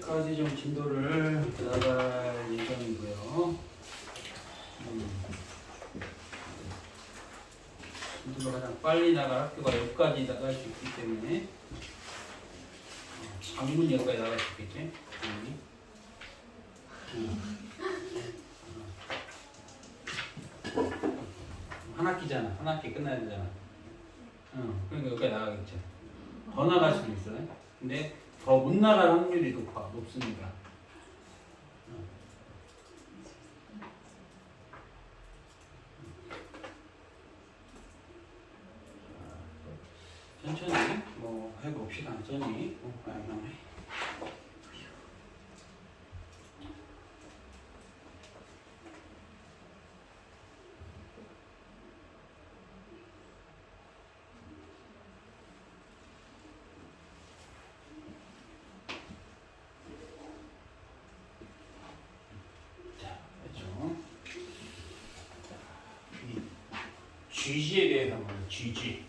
여기까지 좀 진도를 나갈 예정이고요. 진도가 가장 빨리 나갈 학교가 여기까지 나갈 수 있기 때문에 방문이 여기까지 나갈 수 있겠지? 한 학기잖아. 한 학기 끝나야 되잖아. 그러니까 여기까지 나가겠죠. 더 나갈 수도 있어요. 근데 더 못 나갈 확률이 높습니다. 천천히 뭐 해봅시다. 천천히. GG에 대해서 한번 GG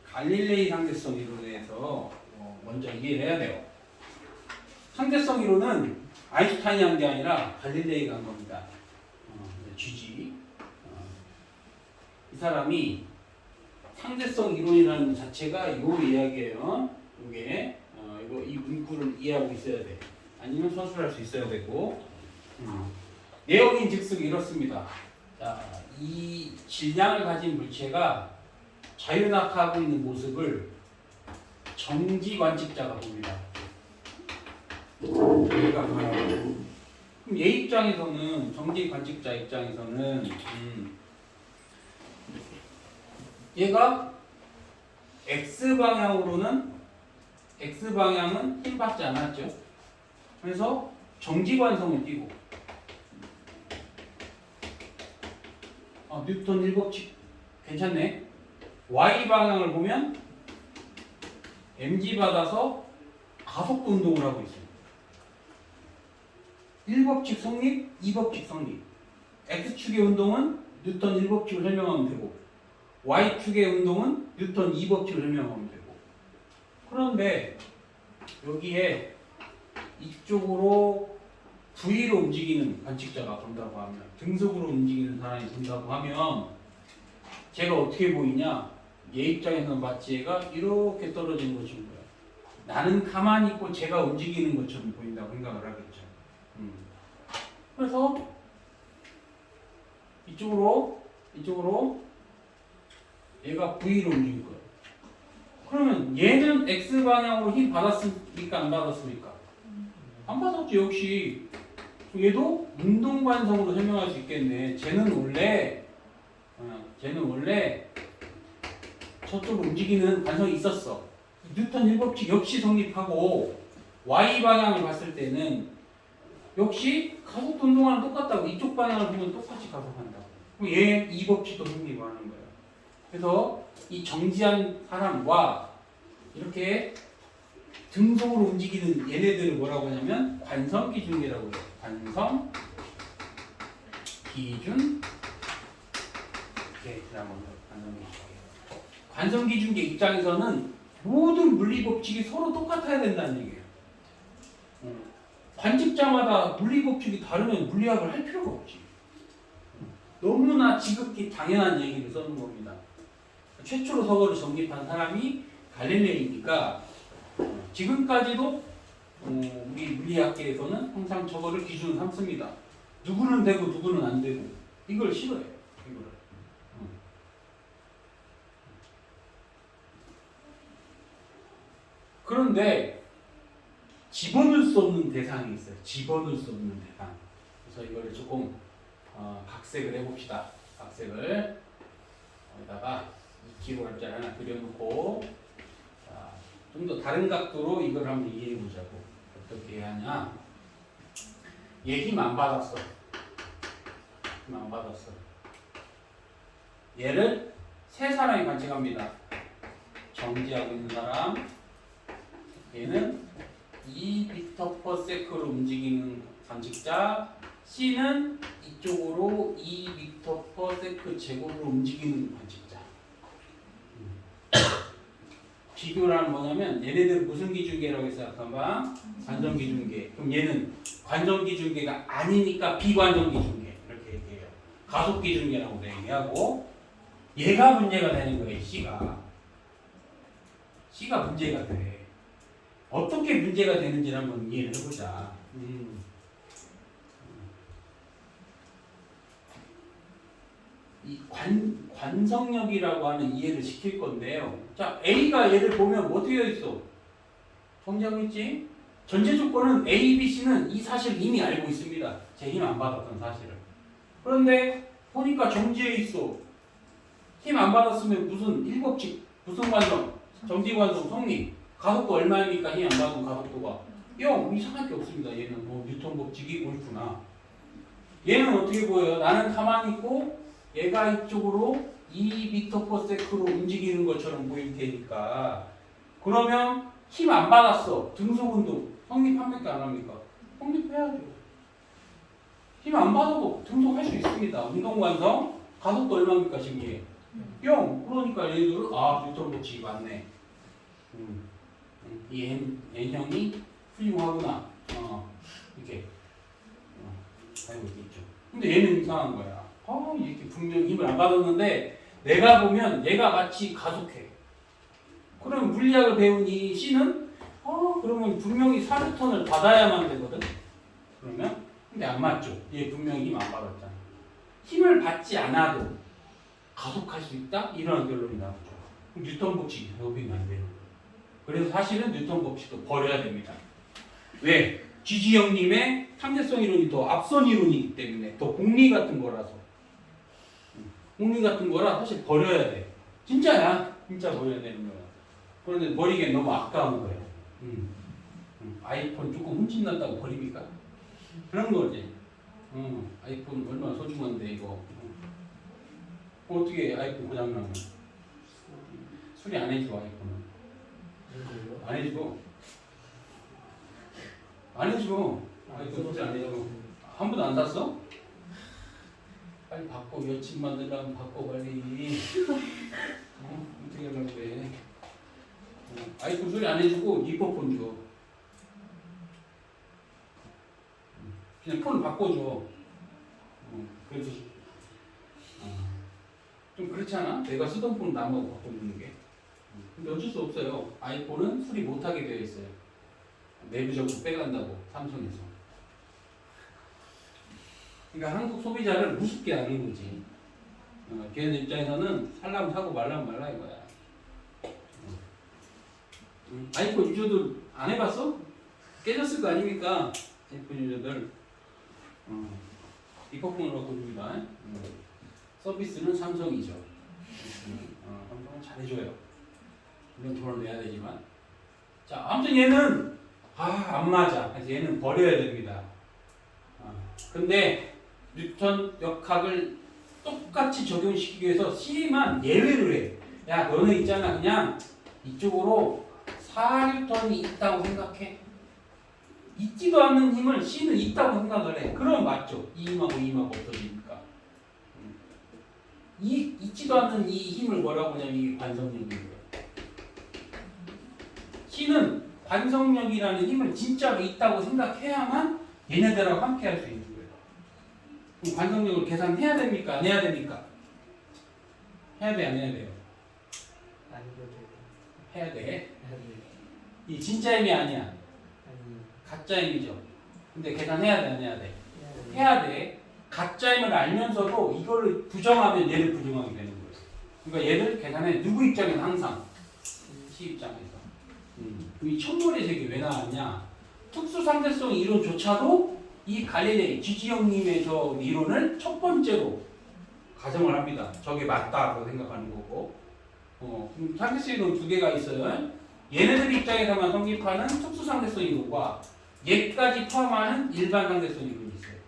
갈릴레이 상대성 이론에 대해서 먼저 이해를 해야 돼요. 상대성 이론은 아인슈타인이 한 게 아니라 갈릴레이가 한 겁니다. GG 이 사람이 상대성 이론이라는 자체가 요 이야기예요. 이게 이 문구를 이해하고 있어야 돼. 아니면 서술할 수 있어야 되고 내용인 즉슨 이렇습니다. 자, 이 질량을 가진 물체가 자유낙하하고 있는 모습을 정지관측자가 봅니다. 그럼 얘 입장에서는 정지관측자 입장에서는 얘가 X방향은 힘 받지 않았죠. 그래서 정지관성을 띄고 뉴턴 1법칙 괜찮네. Y방향을 보면 mg 받아서 가속도 운동을 하고 있어요. 1법칙 성립, 2법칙 성립. X축의 운동은 뉴턴 1법칙을 설명하면 되고 Y축의 운동은 뉴턴 2법칙을 설명하면 되고 그런데 여기에 이쪽으로 V로 움직이는 관측자가 본다고 하면 등속으로 움직이는 사람이 본다고 하면 제가 어떻게 보이냐? 얘 입장에서는 마치 얘가 이렇게 떨어진 것인 거야. 나는 가만히 있고 제가 움직이는 것처럼 보인다고 생각을 하겠죠. 그래서 이쪽으로 얘가 V로 움직일 거예요. 그러면 얘는 X방향으로 힘 받았습니까? 안 받았습니까? 안 받았죠. 역시 얘도 운동관성으로 설명할 수 있겠네. 쟤는 원래 저쪽으로 움직이는 관성이 있었어. 뉴턴 1법칙 역시 성립하고 Y방향을 봤을 때는 역시 가속도 운동하는 똑같다고. 이쪽 방향을 보면 똑같이 가속한다고. 그럼 얘 2법칙도 성립하는 거예요. 그래서 이 정지한 사람과 이렇게 등속으로 움직이는 얘네들을 뭐라고 하냐면 관성기준계라고 해요. 관성기준 관성기준계 입장에서는 모든 물리법칙이 서로 똑같아야 된다는 얘기예요. 관측자마다 물리법칙이 다르면 물리학을 할 필요가 없지. 너무나 지극히 당연한 얘기를 써는 겁니다. 최초로 석어를 정립한 사람이 갈릴레이니까 지금까지도 우리 물리학계에서는 항상 저거를 기준으로 삼습니다. 누구는 되고 누구는 안 되고 이걸 싫어해요. 이거를. 그런데 집어넣을 수 없는 대상이 있어요. 집어넣을 수 없는 대상. 그래서 이거를 조금 각색을 해봅시다. 각색을 여기다가 2kg짜리 하나 그려놓고 좀 더 다른 각도로 이걸 한번 이해해보자고. 어떻게 하냐? 얘 힘 안 받았어. 힘 안 받았어. 얘를 세 사람이 관측합니다. 정지하고 있는 사람. 얘는 2m/s로 움직이는 관측자. C는 이쪽으로 2m/s 제곱으로 움직이는 관측자. 비교란 뭐냐면 얘네들 무슨 기준계라고 했어요? 아까 관성기준계. 그럼 얘는 관성기준계가 아니니까 비관성기준계 이렇게 얘기해요. 가속기준계라고 얘기하고 얘가 문제가 되는 거예요. C가 문제가 돼. 어떻게 문제가 되는지 한번 이해를 해보자. 이 관성력이라고 하는 이해를 시킬 건데요. 자, A가 얘를 보면 뭐 어떻게 되어 있어? 정지하고 있지? 전제 조건은 A, B, C는 이 사실을 이미 알고 있습니다. 제 힘 안 받았던 사실을. 그런데 보니까 정지해 있어. 힘 안 받았으면 무슨 일법칙, 무슨 관성, 정지관성, 성립. 가속도 얼마입니까? 힘 안 받은 가속도가 0. 이상할 게 없습니다. 얘는 뉴턴 법칙이 옳구나. 얘는 어떻게 보여요? 나는 가만히 있고 얘가 이쪽으로 2m/s로 움직이는 것처럼 보일 테니까. 그러면 힘 안 받았어. 등속운동 성립합니까? 안 합니까? 성립해야죠. 힘 안 받아도 등속할 수 있습니다. 운동관성 가속도 얼마입니까? 지금 얘 0. 그러니까 얘들은 뉴턴 법칙이 맞네. 이 N형이 훌륭하구나. 이렇게 알고 있겠죠. 근데 얘는 이상한 거야. 이렇게 분명히 힘을 안 받았는데 내가 보면 얘가 마치 가속해. 그럼 물리학을 배운 이 C는 그러면 분명히 4N을 받아야만 되거든. 그러면 근데 안 맞죠. 얘 분명히 힘 안 받았잖아. 힘을 받지 않아도 가속할 수 있다? 이런 결론이 나오죠. 뉴턴 법칙이 적용이 안 돼요. 그래서 사실은 뉴턴 법칙도 버려야 됩니다. 왜? 지지형님의 상대성 이론이 더 앞선 이론이기 때문에 더 공리 같은 거라서. 공리 같은 거라 사실 버려야 돼. 진짜야. 진짜 버려야 되는 거야. 그런데 버리기엔 너무 아까운 거예요. 아이폰 조금 훔친다고 버립니까? 그런 거지. 아이폰 얼마나 소중한데 이거. 어떻게 아이폰 고장나면 수리 안 해줘. 아이폰은 안 해줘. 안 해줘. 아이폰 수리 안 해줘. 한 번도 안 샀어? 빨리 바꿔. 여친 만들려면 바꿔 빨리. 어떻게 하려고 그래. 아이폰 수리 안 해주고 이퍼폰 줘. 그냥 폰을 바꿔줘. 그래서 좀 그렇지 않아? 내가 쓰던 폰 남하고 바꿔주는 게. 근데 어쩔 수 없어요. 아이폰은 수리 못하게 되어 있어요. 내부적으로 빼간다고 삼성에서. 그러니까 한국 소비자를 우습게 하는 거지. 걔네 입장에서는 살라면 사고 말라면 말라 이거야. 아이폰 유저들 안 해봤어? 깨졌을 거 아닙니까? 아이폰 유저들. 이퍼폰을 바꿔줍니다. 서비스는 삼성이죠. 삼성은 잘해줘요. 물론 돈을 내야 되지만. 자, 아무튼 얘는 안 맞아. 그래서 얘는 버려야 됩니다. 근데 뉴턴 역학을 똑같이 적용시키기 위해서 C만 예외를 해. 야, 너는 있잖아. 그냥 이쪽으로 4뉴턴이 있다고 생각해. 있지도 않는 힘을 C는 있다고 생각을 해. 그럼 맞죠. 이 힘하고 이 힘하고 없어지니까. 있지도 않는 이 힘을 뭐라고 하냐면 이게 관성력이에요. C는 관성력이라는 힘을 진짜로 있다고 생각해야만 얘네들하고 함께 할 수 있는 거예요. 그럼 관성력을 계산해야 됩니까? 안 해야 됩니까? 해야 돼, 안 해야 돼요? 안 해도 돼요. 해야 돼. 해야 돼요. 이 진짜 힘이 아니야. 아니, 가짜 힘이죠. 근데 계산해야 돼, 안 해야 돼? 해야 돼요. 해야 돼. 가짜 힘을 알면서도 이거를 부정하면 얘를 부정하게 되는 거예요. 그러니까 얘를 계산해. 누구 입장에는 항상 C 입장에서. 이 천벌의 세계 왜 나왔냐? 특수상대성 이론조차도 이 갈릴레이 지지형님의 저 이론을 첫 번째로 가정을 합니다. 저게 맞다고 생각하는 거고. 상대성 이론 두 개가 있어요. 얘네들 입장에서만 성립하는 특수상대성 이론과 얘까지 포함하는 일반 상대성 이론이 있어요.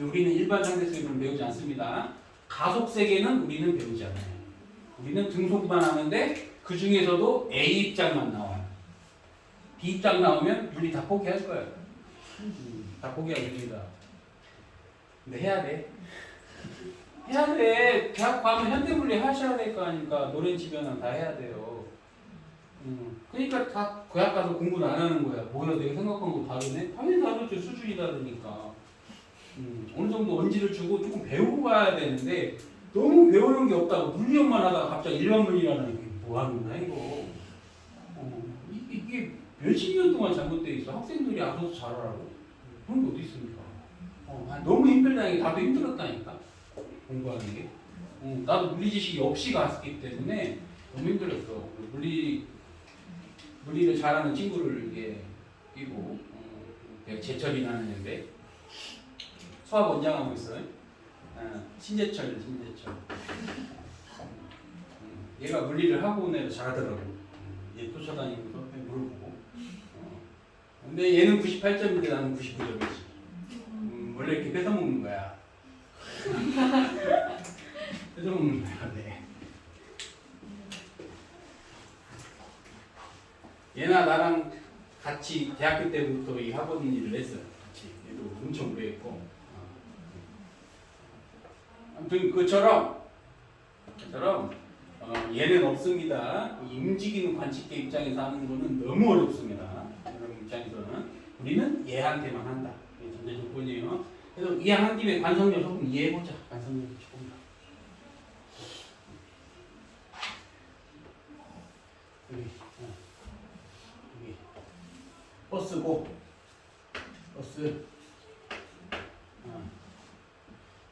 우리는 일반 상대성 이론을 배우지 않습니다. 가속 세계는 우리는 배우지 않아요. 우리는 등속만 하는데 그 중에서도 A 입장만 나와요. B 입장 나오면 우리 다 포기할 거예요. 다 포기하겠습니다. 근데 해야 돼. 해야 돼. 대학 가면 현대물리 하셔야 될 거 아닙니까? 노렌치 변환 다 해야 돼요. 그러니까 다 대학 가서 공부를 안 하는 거야. 뭐야 내가 생각한 거 다르네? 당연히 다르죠. 수준이 다르니까. 어느 정도 언지를 주고 조금 배우고 가야 되는데 너무 배우는 게 없다고 물리학만 하다가 갑자기 일반 물리라는 게 뭐 하는 거야 이거. 이게 몇십 년 동안 잘못돼 있어. 학생들이 알아서 잘하라고. 그런 게 어디 있습니까? 너무 힘들다니까. 나도 힘들었다니까. 공부하는 게. 나도 물리 지식이 없이 갔기 때문에 너무 힘들었어. 물리를 잘하는 친구를 이게 끼고 내가 제철이 나는데 수학 원장하고 있어요. 신재철. 얘가 물리를 학원에서 잘하더라고. 얘 쫓아다니면서 물어보고. 근데 얘는 98점인데 나는 99점이지. 원래 이렇게 뺏어먹는 거야. 뺏어먹는 거야. 네. 얘나 나랑 같이 대학교 때부터 이 학원 일을 했어요. 같이. 얘도 엄청 오래 했고. 아무튼 그처럼 얘는 없습니다. 이 움직이는 관측계 입장에서 하는 거는 너무 어렵습니다. 여러분 입장에서는 우리는 얘한테만 한다. 이게 전제 조건이에요. 그래서 이해한 김에 관성력 조금 이해해보자. 관성력 조금 더. 여기 버스고 버스.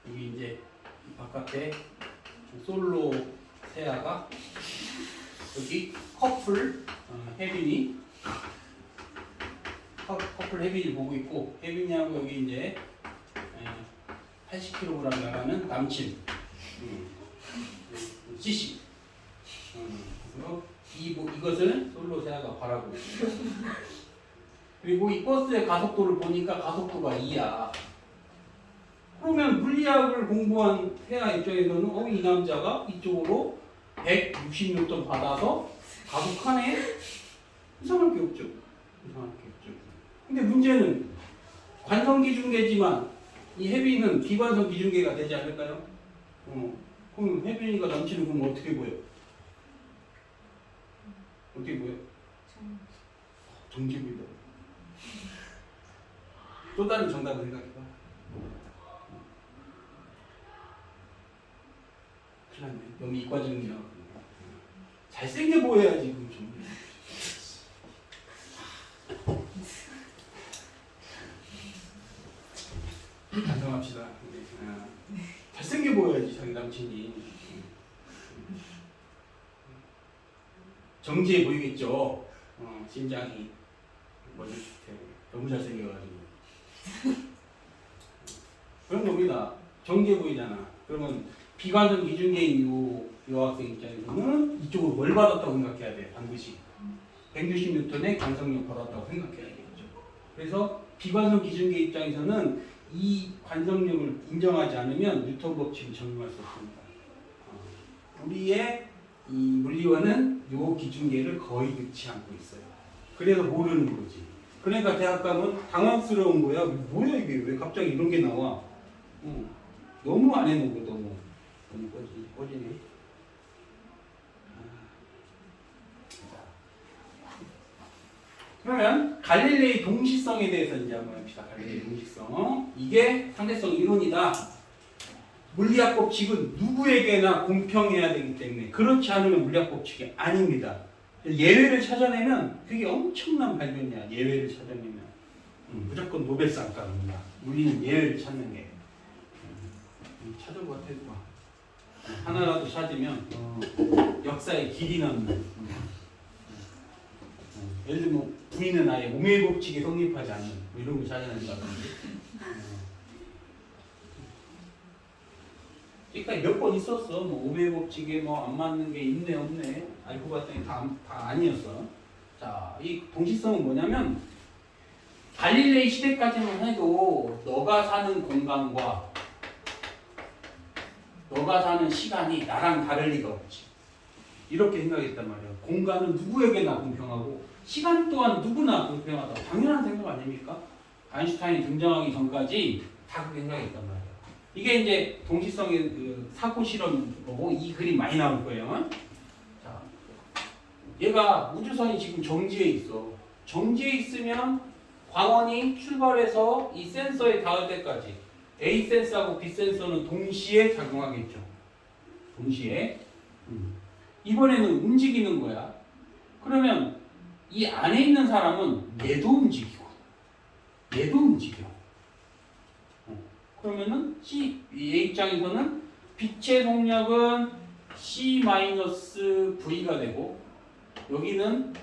여기 이제 바깥에 솔로 세아가 여기 커플 혜빈이 커플 혜빈이 보고 있고 혜빈이하고 여기 이제 80kg 나가는 남친 CC. 그래서 이것을 솔로 세아가 바라고 있습니다. 그리고 이 버스의 가속도를 보니까 가속도가 2야. 그러면 물리학을 공부한 태아 입장에서는 이 남자가 이쪽으로 160N 받아서 가속하네? 이상할 게 없죠. 근데 문제는 관성기중계지만 이 혜빈은 비관성 기중계가 되지 않을까요? 그럼 혜빈이가 남친을 보면 어떻게 보여? 어떻게 보여? 정지 보인다. 또 다른 정답을 생각해봐. 큰일 났네. 너무 이과적이야. 잘생겨 보여야지. 그럼 좀. 반성합시다. 잘생겨 보여야지 자기 남친이. 정지해 보이겠죠. 심장이 너무 잘생겨가지고. 그런 겁니다. 정지해 보이잖아. 그러면 비관성 기중계인 요 학생 입장에서는 이쪽으로 뭘 받았다고 생각해야 돼. 반드시 160N의 관성력 받았다고 생각해야 되겠죠. 그래서 비관성 기중계 입장에서는 이 관성력을 인정하지 않으면 뉴턴 법칙을 적용할 수 없습니다. 우리의 이 물리원은 요 기중계를 거의 넣지 않고 있어요. 그래서 모르는 거지. 그러니까 대학 가면 당황스러운 거야. 뭐야 이게 왜 갑자기 이런 게 나와? 너무 안 해놓고 너무 꺼지네. 그러면 갈릴레이 동시성에 대해서 이제 한번 합시다. 갈릴레이 동시성. 이게 상대성 이론이다. 물리학 법칙은 누구에게나 공평해야 되기 때문에 그렇지 않으면 물리학 법칙이 아닙니다. 예외를 찾아내면 그게 엄청난 발견이야. 예외를 찾아내면 무조건 노벨상감입니다. 우리는 예외를 찾는 게 찾아봐 해봐. 하나라도 찾으면 역사의 길이 남는. 예를 들면 부인은 아예 오메이 법칙이 성립하지 않는 이런 걸 찾아낸다든지. 그러니까 몇 번 있었어. 오메이 법칙에 안 맞는 게 있네 없네. 알고 봤더니 다 아니었어. 자, 이 동시성은 뭐냐면 갈릴레이 시대까지만 해도 너가 사는 공간과 너가 사는 시간이 나랑 다를 리가 없지. 이렇게 생각했단 말이야. 공간은 누구에게나 공평하고 시간 또한 누구나 공평하다. 당연한 생각 아닙니까? 아인슈타인이 등장하기 전까지 다 그렇게 생각했단 말이야. 이게 이제 동시성의 그 사고 실험이고 이 그림 많이 나올 거예요. 자, 얘가 우주선이 지금 정지해 있어. 정지해 있으면 광원이 출발해서 이 센서에 닿을 때까지 A 센서하고 B 센서는 동시에 작용하겠죠. 동시에. 이번에는 움직이는 거야. 그러면 이 안에 있는 사람은 얘도 움직이고 얘도 움직여. 그러면은 A 입장에서는 빛의 속력은 C-V가 되고 여기는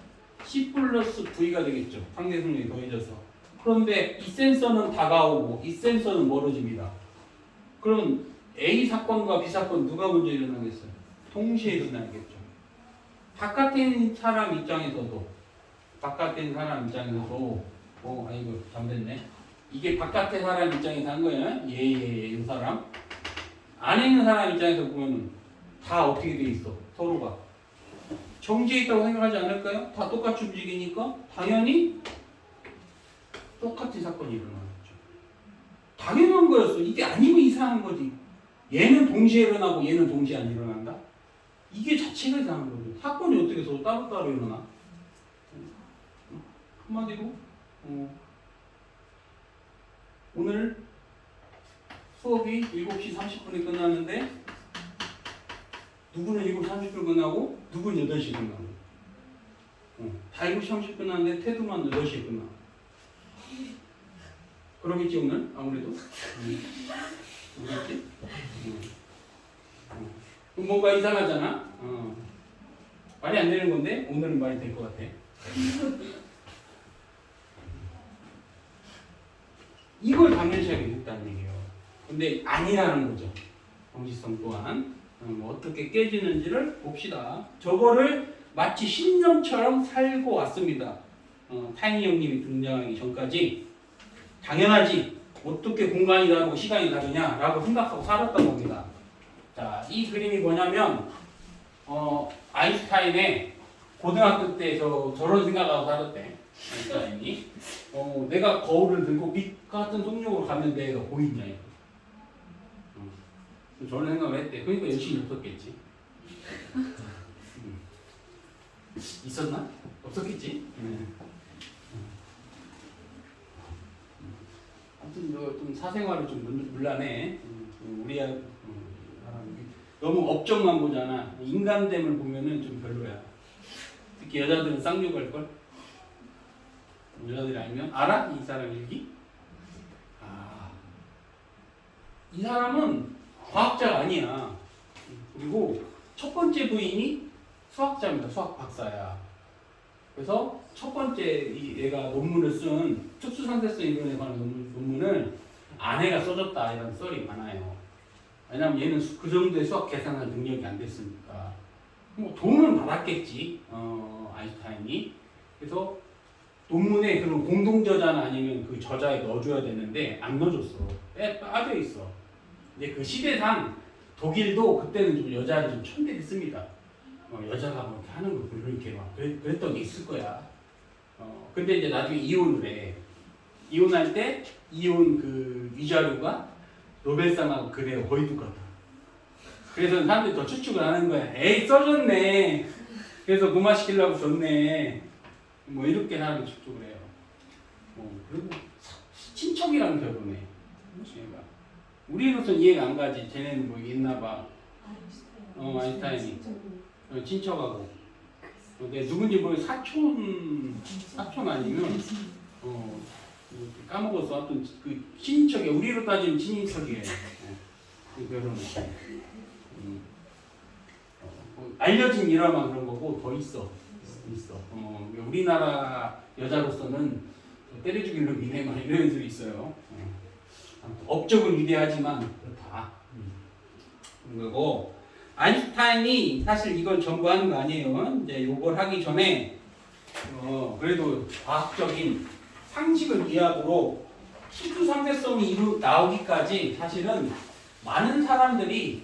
C 플러스 V가 되겠죠. 상대 속력이 더해져서. 그런데 이 센서는 다가오고 이 센서는 멀어집니다. 그럼 A 사건과 B 사건 누가 먼저 일어나겠어요? 동시에 일어나겠죠. 바깥에 있는 사람 입장에서도 아이고 잘못됐네. 이게 바깥에 사람 입장에서 한 거야. 이 사람. 안에 있는 사람 입장에서 보면 다 어떻게 돼 있어? 서로가 정지해 있다고 생각하지 않을까요? 다 똑같이 움직이니까 당연히 똑같은 사건이 일어나겠죠. 당연한 거였어. 이게 아니면 이상한 거지. 얘는 동시에 일어나고 얘는 동시에 안 일어난다? 이게 자체가 이상한 거죠. 사건이 어떻게 서로 따로따로 일어나? 한마디로 오늘 수업이 7시 30분에 끝났는데 누구는 7시 30분 끝나고 누구는 8시 끝나고 다 7시 30분 끝났는데 태두만 8시에 끝나. 그러겠지 오늘? 아무래도 그러겠지? 뭔가 이상하잖아? 말이 안 되는 건데 오늘은 말이 될 것 같아. 이걸 당연시하게 됐다는 얘기예요. 근데 아니라는 거죠. 정지성 또한 어떻게 깨지는지를 봅시다. 저거를 마치 신념처럼 살고 왔습니다. 타이니 형님이 등장하기 전까지 당연하지. 어떻게 공간이 다르고 시간이 다르냐라고 생각하고 살았던 겁니다. 자, 이 그림이 뭐냐면 아인슈타인의 고등학교 때 저런 생각하고 살았대. 아인슈타인이 내가 거울을 들고 빛 같은 속력으로 가면 내가 보이냐 이거. 저런 생각을 했대. 그러니까 열심히 없었겠지. 있었나? 없었겠지. 아무튼 좀 사생활을 좀 물라네. 우리 사람 너무 업적만 보잖아. 인간됨을 보면은 좀 별로야. 특히 여자들은 쌍욕할 걸. 여자들이 알면 알아? 이 사람 일기? 이 사람은 과학자가 아니야. 그리고 첫 번째 부인이 수학자입니다. 수학 박사야. 그래서 첫 번째 얘가 논문을 쓴 특수상대성 이론에 관한 논문을 아내가 써줬다 이런 썰이 많아요. 왜냐면 얘는 그 정도의 수학 계산할 능력이 안 됐으니까. 뭐 돈은 받았겠지. 아인슈타인이. 그래서 논문에 그런 공동 저자나 아니면 그 저자에 넣어줘야 되는데 안 넣어줬어. 빠져 있어. 근데 그 시대상 독일도 그때는 좀 여자를 좀 천대했습니다. 여자가 뭐 이렇게 하는 거 이렇게 막 그랬던 게 있을 거야. 근데 이제 나중에 이혼을 해. 이혼할 때 이혼 그 위자료가 노벨상하고 그래요. 거의 똑같아. 그래서 사람들이 더 추측을 하는 거야. 에이 써줬네. 그래서 무마시키려고 줬네. 뭐 이렇게 사람이 추측을 해요. 그리고 친척이랑 결혼해. 얘가. 우리로서는 이해가 안 가지. 쟤네는 뭐 있나 봐. 아인슈타인이. 친척하고. 근데 누군지 모르겠어. 사촌 아니면 까먹었어. 하여튼 그 친척이 우리로 따지면 친인척이에요. 그 결혼은. 알려진 일화만 그런 거고 더 있어. 우리나라 여자로서는 때려 죽일로 미네 막 이런 애들이 있어요. 업적은 위대하지만 그렇다. 그리고 아인슈타인이 사실 이걸 전부 하는 거 아니에요. 이제 요걸 하기 전에 그래도 과학적인 상식을 이해하도록 특수상대성이 나오기까지 사실은 많은 사람들이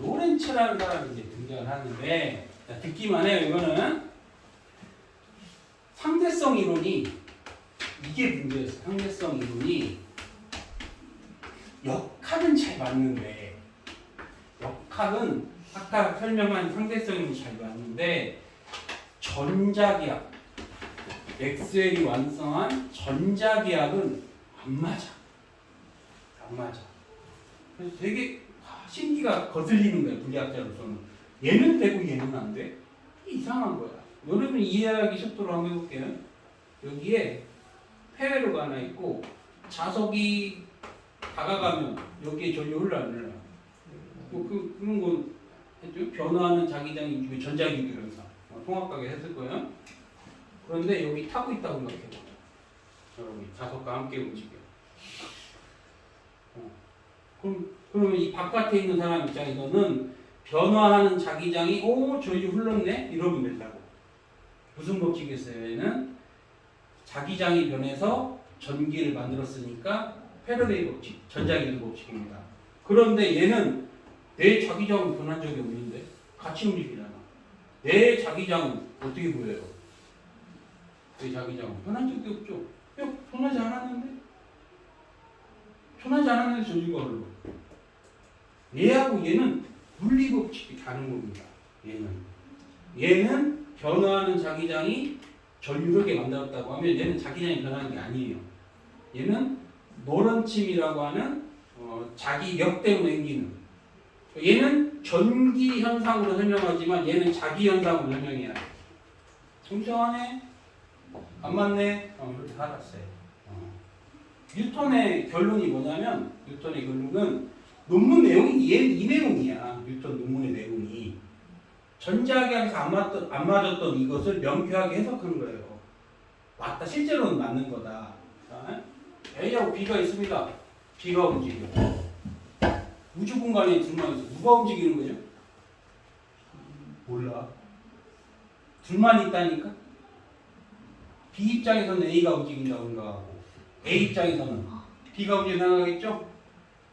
로렌츠라는 사람이 이제 등장을 하는데 듣기만 해요. 이거는 상대성 이론이 이게 문제였어요. 상대성 이론이 역학은 잘 맞는데 역학은 아까 설명한 상대성이 잘 맞는데 전자기학 맥스웰이 완성한 전자기학은 안 맞아. 안 맞아. 그래서 되게 신기가 거슬리는 거야 물리학자로서는. 얘는 되고 얘는 안 돼. 이상한 거야. 여러분 이해하기 쉽도록 한번 해볼게요. 여기에 폐회로가 하나 있고 자석이 다가가면 여기에 전류 흘러 안 흘러. 그런 건 했죠. 변화하는 자기장 중에 전자기도 현상. 통합하게 했을 거예요. 그런데 여기 타고 있다고 생각해봐. 여러분 자석과 함께 움직여. 그러면 이 바깥에 있는 사람 입장에서는 변화하는 자기장이 전류 흘렀네 이러면 된다고. 무슨 법칙이었어요? 얘는 자기장이 변해서 전기를 만들었으니까 패러데이 법칙, 전자기도 법칙입니다. 그런데 얘는 내 자기장은 변한 적이 없는데 같이 움직이잖아. 내 자기장은 어떻게 보여요? 내 자기장은 변한 적이 없죠. 변하지 않았는데? 변하지 않았는데 전류가 흘러. 얘하고 얘는 물리 법칙이 다른 겁니다. 얘는 변화하는 자기장이 전류를 흐르게 만들었다고 하면 얘는 자기장이 변하는 게 아니에요. 얘는 노런침이라고 하는 자기력 때문에 생기는. 얘는 전기 현상으로 설명하지만 얘는 자기 현상으로 설명해야 돼. 정정하네? 안 맞네? 이렇게 살았어요. 뉴턴의 결론이 뭐냐면 뉴턴의 결론은 논문 내용이 이 내용이야. 뉴턴 논문의 내용이. 전자기학에서 안 맞았던 이것을 명쾌하게 해석한 거예요. 맞다. 실제로는 맞는 거다. A하고 B가 있습니다. B가 움직여. 우주 공간에 둘만 있어. 누가 움직이는 거죠? 몰라. 둘만 있다니까? B 입장에서는 A가 움직인다고 생각하고 A 입장에서는 B가 움직인다고 생각하겠죠?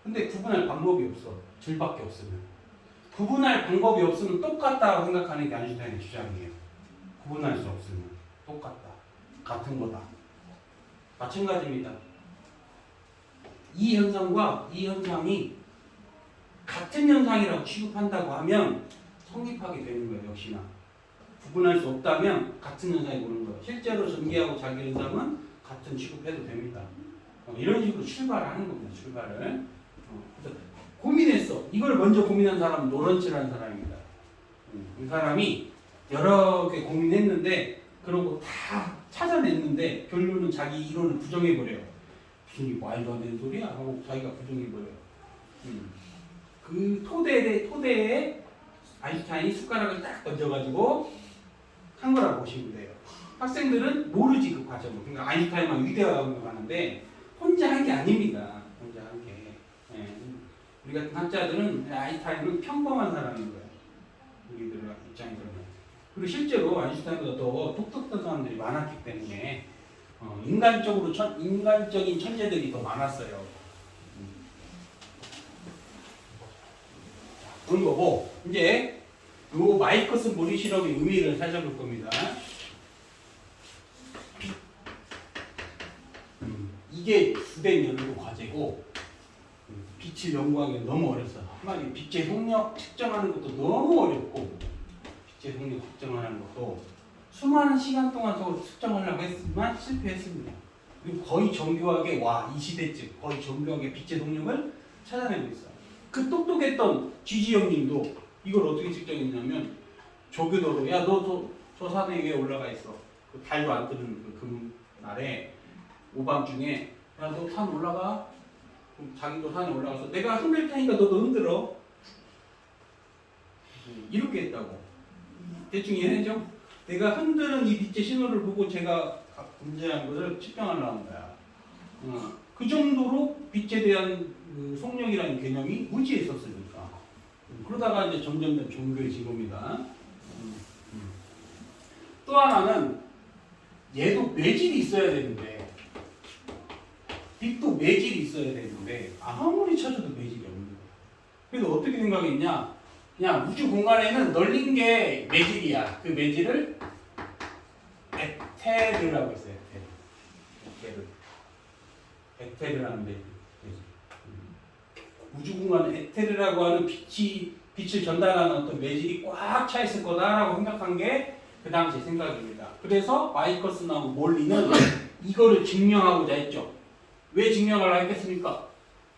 근데 구분할 방법이 없어. 둘밖에 없으면. 구분할 방법이 없으면 똑같다고 생각하는 게 아인슈타인의 주장이에요. 구분할 수 없으면 똑같다. 같은 거다. 마찬가지입니다. 이 현상과 이 현상이 같은 현상이라고 취급한다고 하면 성립하게 되는 거예요. 역시나. 구분할 수 없다면 같은 현상이 보는 거예요. 실제로 전기하고 자기 현상은 같은 취급해도 됩니다. 이런 식으로 출발하는 겁니다. 출발을. 그래서 고민했어. 이걸 먼저 고민한 사람은 노런츠라는 사람입니다. 이 사람이 여러 개 고민했는데 그런 거 다 찾아냈는데 결론은 자기 이론을 부정해버려요. 무슨 이 말도 안 되는 소리야? 하고 자기가 부정해버려요. 그 토대에 아인슈타인이 숟가락을 딱 던져가지고 한 거라고 보시면 돼요. 학생들은 모르지 그 과정을. 그러니까 아인슈타인만 위대하다고 하는데 혼자 한 게 아닙니다. 혼자 한 게. 우리 같은 학자들은 아인슈타인은 평범한 사람인 거예요. 우리들 입장에서는. 그리고 실제로 아인슈타인보다 더 똑똑한 사람들이 많았기 때문에 인간적인 천재들이 더 많았어요. 그런 거고 이제 요 마이커스 모리 실험의 의미를 살펴볼 겁니다. 이게 주된 연구 과제고 빛을 연구하기가 너무 어려서 한마디로 빛의 속력 측정하는 것도 너무 어렵고 빛의 속력 측정하는 것도 수많은 시간 동안 서로 측정하려고 했지만 실패했습니다. 그리고 거의 정교하게 이 시대쯤 거의 정교하게 빛의 속력을 찾아내고 있어요. 그 똑똑했던 GG 형님도 이걸 어떻게 측정했냐면 조교도로 야 너 저 산에 위에 올라가 있어. 그 달도 안 뜨는 그 금날에 오밤중에 야 너 산 올라가. 그럼 자기도 산에 올라가서 내가 흔들 테니까 너도 흔들어. 이렇게 했다고. 대충 이해되죠? 내가 흔드는 이 빛의 신호를 보고 제가 문제한 것을 측정하려는 거야. 그 정도로 빛에 대한 그 속력이라는 개념이 무지했었으니까. 그러다가 이제 점점 정교해진 겁니다. 또 하나는 얘도 매질이 있어야 되는데 빛도 매질이 있어야 되는데 아무리 찾아도 매질이 없는 거야. 그래서 어떻게 생각했냐? 그냥 우주 공간에는 널린 게 매질이야. 그 매질을 에테르라고 했어요. 에테르라는 매질. 우주 공간에 에테르라고 하는 빛이 빛을 전달하는 어떤 매질이 꽉 차 있을 거다라고 생각한 게 그 당시 생각입니다. 그래서 마이커스하고 몰리는 이거를 증명하고자 했죠. 왜 증명을 하겠습니까?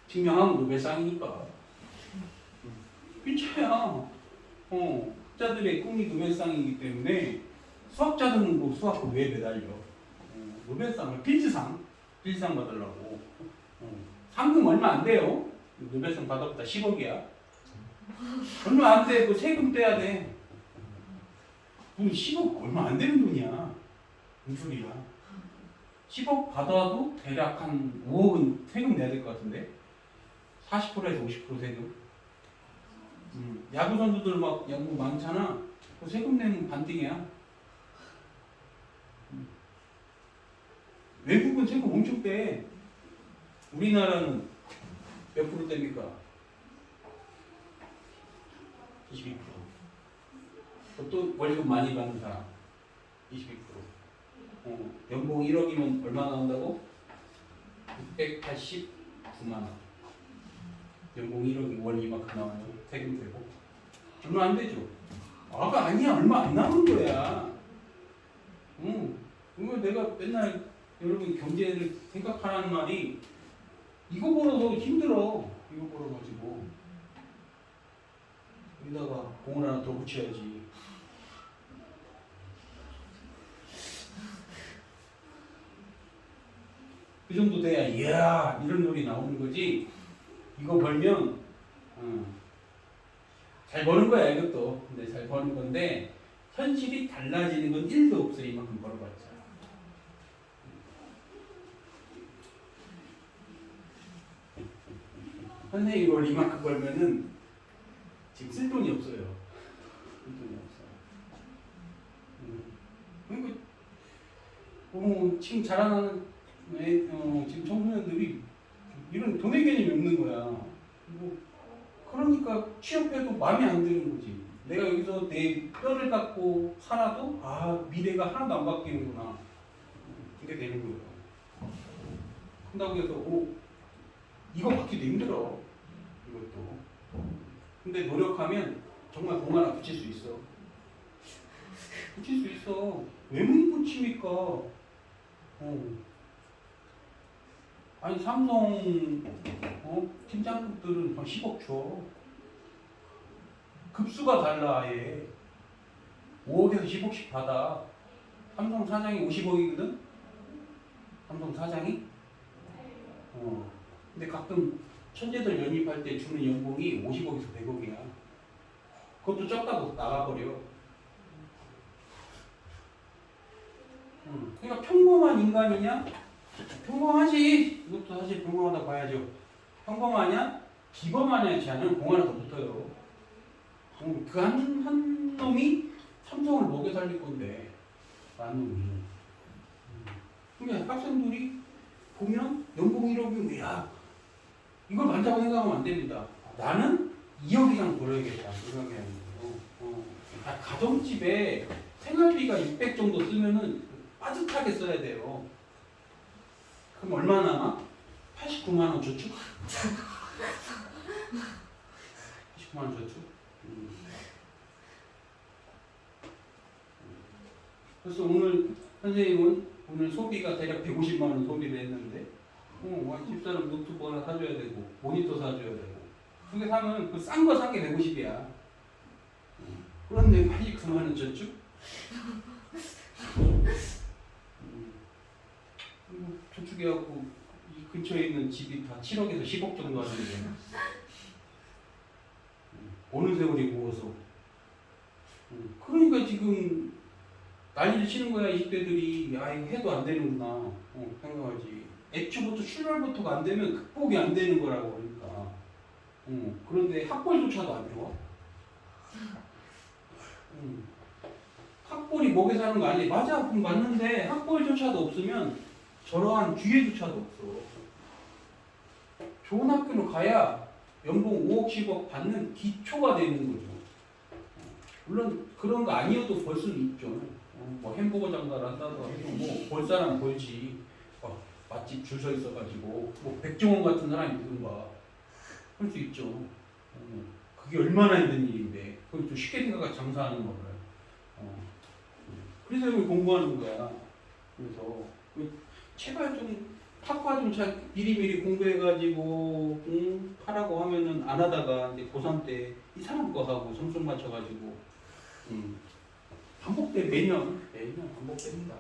증명하면 노벨상이니까. 그렇잖아요. 학자들의 꿈이 노벨상이기 때문에 수학자들은 뭐 수학을 왜 매달려? 노벨상을 필즈상 받으려고. 상금 얼마 안 돼요. 노벨상 받아보다 10억이야. 얼마 안 돼. 그 세금 떼야 돼. 돈 10억 얼마 안 되는 돈이야. 무슨 소리야. 10억 받아도 대략 한 5억은 세금 내야 될 것 같은데. 40%에서 50% 세금. 야구 선수들 막 야구 많잖아. 그 세금 내면 반띵이야. 외국은 세금 엄청 떼. 우리나라는 몇 프로 뗍니까? 22%. 또 월급 많이 받는 사람 22%. 연봉 1억이면 얼마 나온다고? 689만 원. 연봉 1억이 월 이만큼 나와요. 세금 되고. 얼마 안 되죠? 아니야. 얼마 안 나오는 거야. 그거 내가 맨날 여러분 경제를 생각하라는 말이 이거 벌어서 힘들어. 이거 벌어가지고 여기다가 공을 하나 더 붙여야지. 그 정도 돼야 이야 이런 노래 나오는 거지. 이거 벌면 잘 버는 거야 이것도. 근데 잘 버는 건데 현실이 달라지는 건 1도 없어. 이만큼 벌어봤자. 선생님이 이걸 이만큼 벌면은 지금 쓸 돈이 없어요. 쓸 돈이 없어. 그러니까 지금 자라나는 지금 청소년들이 이런 돈의 개념이 없는 거야. 그러니까 취업해도 마음에 안 드는 거지. 내가 여기서 내 뼈를 갖고 살아도 미래가 하나도 안 바뀌는구나. 이게 되는 거예요. 그런다고 해서 이거 받기도 힘들어. 이것도. 근데 노력하면 정말 공 하나 붙일 수 있어. 붙일 수 있어. 왜 못 붙입니까? 아니 삼성 팀장급들은 한 10억 줘. 급수가 달라 아예. 5억에서 10억씩 받아. 삼성 사장이 50억이거든? 삼성 사장이? 근데 가끔 천재들 영입할 때 주는 연봉이 50억에서 100억이야. 그것도 적다고 나가버려. 그러니까 평범한 인간이냐? 평범하지. 이것도 사실 평범하다 봐야죠. 평범하냐? 기범하냐? 않으면 공 하나 더 붙어요. 그 한 놈이 삼성을 먹여 살릴 건데, 한 놈이. 그러니까 학생들이 보면 연봉 1억이면 야 이걸 많다고 생각하면 안 됩니다. 나는 2억 이상 벌어야겠다. 생각해야 돼요. 가정집에 생활비가 600 정도 쓰면은 빠듯하게 써야 돼요. 그럼 얼마 남아? 89만 원 저축? 89만 원 저축? 그래서 오늘 선생님은 오늘 소비가 대략 150만 원 소비를 했는데 집사람 노트북 하나 사줘야 되고 모니터 사줘야 되고 그게 사면 그 싼 거 산 게 150이야. 그런데 89만 원 저축? 저축해갖고 이 근처에 있는 집이 다 7억에서 10억 정도 하는데 어느 세월이 무거워서. 그러니까 지금 난리를 치는 거야. 20대들이 이거 해도 안 되는구나 생각하지. 애초부터 출발부터가 안 되면 극복이 안 되는 거라고. 그러니까 그런데 학벌조차도 안 좋아. 학벌이 먹여 사는 거 아니야. 맞아. 그럼 맞는데 학벌조차도 없으면 저러한 기회조차도 없어. 좋은 학교를 가야 연봉 5억 10억 받는 기초가 되는 거죠. 물론 그런 거 아니어도 벌 수는 있죠. 뭐 햄버거 장사를 한다고 해도 뭐 벌 사람 벌지. 맛집 줄 서 있어가지고 뭐 백종원 같은 사람이 누군가 할 수 있죠. 그게 얼마나 힘든 일인데 그걸 좀 쉽게 생각하고 장사하는 거를. 그래서 이걸 공부하는 거야. 그래서 제발 좀 학과 좀 잘 미리미리 공부해가지고 하라고 하면은 안 하다가 이제 고3 때 이 사람 거 하고 점수 맞춰가지고 반복돼. 매년 반복됩니다.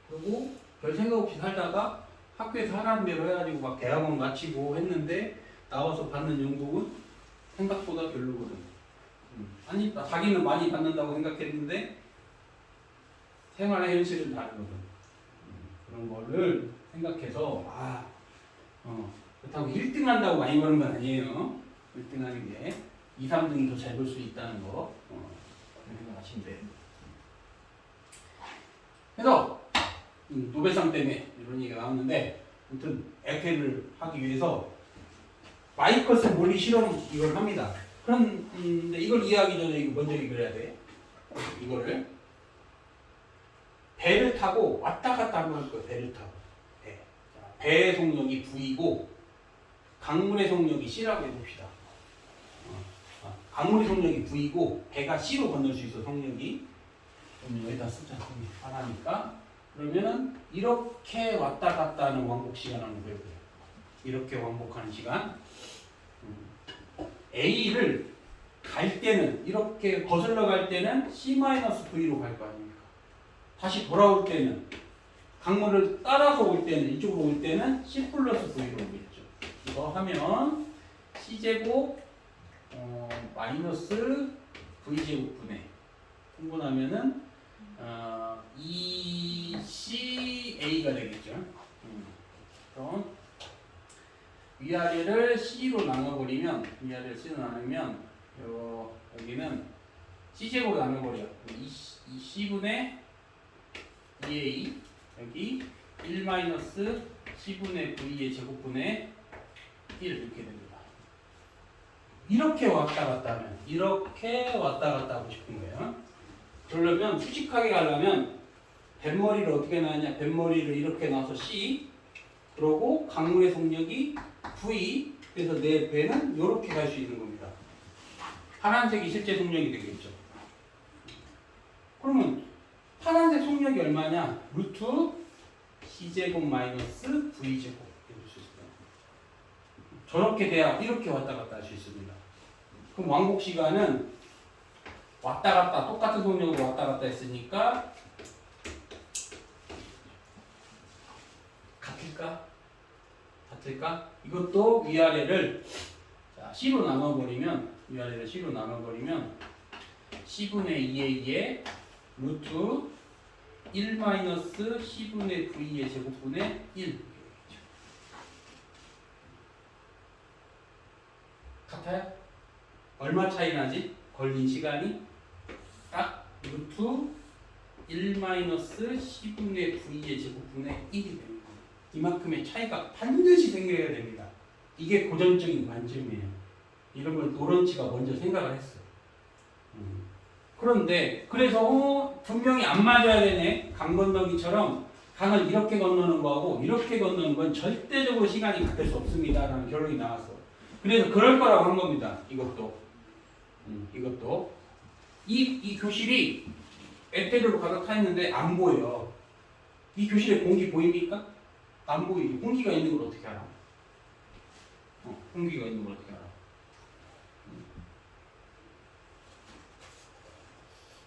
그리고 별 생각 없이 살다가 학교에서 하라는 대로 해가지고 막 대학원 마치고 했는데 나와서 받는 연봉은 생각보다 별로거든. 아니 자기는 많이 받는다고 생각했는데 생활의 현실은 다르거든. 그런 거를 생각해서 그렇다고 1등 한다고 많이 버는 건 아니에요. 1등 하는 게 2, 3등이 더 잘 벌 수 있다는 거 그렇게 생각하시면 돼요. 그래서 노벨상 때문에 이런 얘기가 나왔는데 아무튼 에페를 하기 위해서 마이커스 몰리 실험 이걸 합니다. 그런데 이걸 이해하기 전에 이거 먼저 이걸 해야 돼. 이거를 배를 타고 왔다 갔다 한번 할 거예요. 배를 타고 배의 속력이 V고 강물의 속력이 C라고 해봅시다. 강물의 속력이 V고 배가 C로 건널 수 있어. 속력이 그럼 여기다 쓰자. 하나니까 그러면은 이렇게 왔다 갔다 하는 왕복 시간 한번 배워요. 이렇게 왕복하는 시간. A를 갈 때는 이렇게 거슬러 갈 때는 C-V로 갈 거 아닙니까? 다시 돌아올 때는 강물을 따라서 올 때는 이쪽으로 올 때는 C 플러스 V로 오겠죠. 이거 하면 C제곱 마이너스 V제곱분의 분분하면은 2CA가 되겠죠. 그럼 위아래를 C로 나눠버리면 여기는 C제곱으로 나눠버려. 2C분의 2A 여기 1-C분의 V의 제곱분의 1 이렇게 됩니다. 이렇게 왔다 갔다 하면 이렇게 왔다 갔다 하고 싶은 거예요. 그러려면 수직하게 가려면 뱃머리를 어떻게 놔냐? 뱃머리를 이렇게 놔서 C 그러고 강물의 속력이 V 그래서 내 배는 이렇게 갈 수 있는 겁니다. 파란색이 실제 속력이 되겠죠. 그러면 파란색 속력이 얼마냐? 루트 C제곱 마이너스 V제곱 이렇게 수 있어요. 저렇게 돼야 이렇게 왔다 갔다 할 수 있습니다. 그럼 왕복 시간은 왔다 갔다 똑같은 속력으로 왔다 갔다 했으니까 같을까? 이것도 위아래를 C로 나눠버리면 C분의 2A의 루트 1-C분의 V의 제곱분의 1 같아요? 얼마 차이 나지? 걸린 시간이 딱 루트 1-C분의 V의 제곱분의 1이 됩니다. 이만큼의 차이가 반드시 생겨야 됩니다. 이게 고전적인 관점이에요. 이런 걸 노런치가 먼저 생각을 했어요. 그런데 그래서 분명히 안 맞아야 되네. 강 건너기처럼 강을 이렇게 건너는 거하고 이렇게 건너는 건 절대적으로 시간이 같을 수 없습니다. 라는 결론이 나왔어. 그래서 그럴 거라고 한 겁니다. 이것도 이 교실이 에테르로 가득 차 있는데 안 보여. 이 교실에 공기 보입니까? 안 보이죠. 공기가 있는 걸 어떻게 알아? 공기가 있는 걸 어떻게 알아?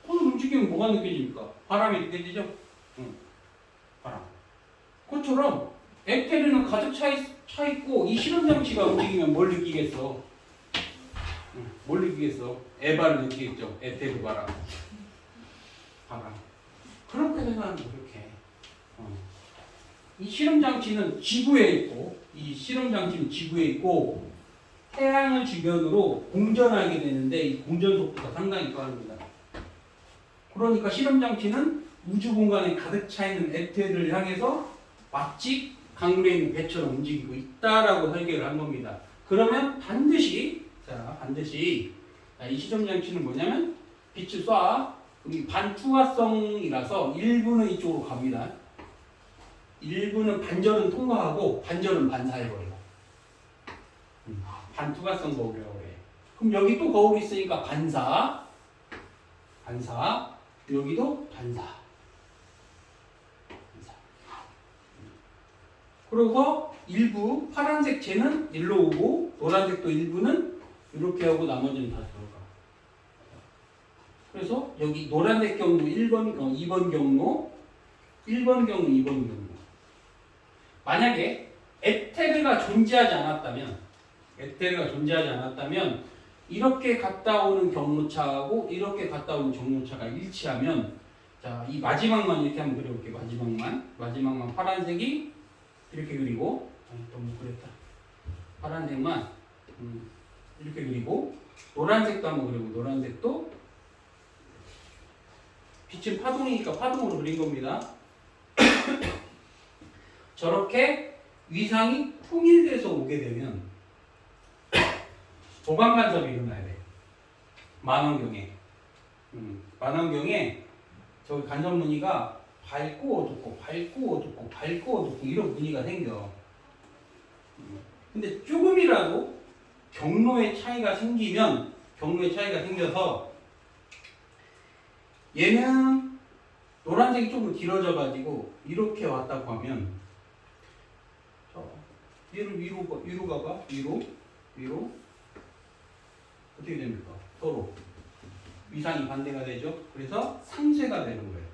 손을 움직이면 뭐가 느껴집니까? 바람이 느껴지죠? 바람. 그것처럼 에테르는 가득 차 있고 이 실험 장치가 움직이면 뭘 느끼겠어? 뭘 느끼겠어? 에바를 느끼겠죠. 에테르 바람. 그렇게 생각하는 거 그렇게. 이 실험 장치는 지구에 있고 태양을 주변으로 공전하게 되는데 이 공전 속도가 상당히 빠릅니다. 그러니까 실험 장치는 우주 공간에 가득 차 있는 에테르를 향해서 마치 강물에 있는 배처럼 움직이고 있다라고 설계를 한 겁니다. 그러면 반드시 이 실험 장치는 뭐냐면 빛을 쏴. 이 반투과성이라서 일부는 이쪽으로 갑니다. 일부는 반전은 통과하고 반전은 반사해버려요. 반투과성 거울이라고 그럼 여기 또 거울이 있으니까 반사, 반사, 여기도 반사. 반사. 그래서 일부 파란색 쟤는 일로 오고 노란색도 일부는 이렇게 하고 나머지는 다 들어가. 그래서 여기 노란색 경로 1번, 2번 경로, 1번 경로, 2번 경로. 만약에 에테르가 존재하지 않았다면 이렇게 갔다 오는 경로차하고 이렇게 갔다 오는 경로차가 일치하면 자, 이 마지막만 이렇게 한번 그려볼게요. 마지막만 파란색이 이렇게 그리고 너무 그랬다. 파란색만 이렇게 그리고 노란색도 한번 그리고 노란색도 빛은 파동이니까 파동으로 그린 겁니다. 저렇게 위상이 통일돼서 오게 되면 보강 간섭이 일어나야 돼. 만원경에. 만원경에 저기 간섭 무늬가 밝고 어둡고 밝고 어둡고 밝고 어둡고 이런 무늬가 생겨. 근데 조금이라도 경로의 차이가 생겨서 얘는 노란색이 조금 길어져 가지고 이렇게 왔다고 하면 얘를 위로 가봐. 위로 어떻게 됩니까? 서로 위상이 반대가 되죠. 그래서 상쇄가 되는 거예요.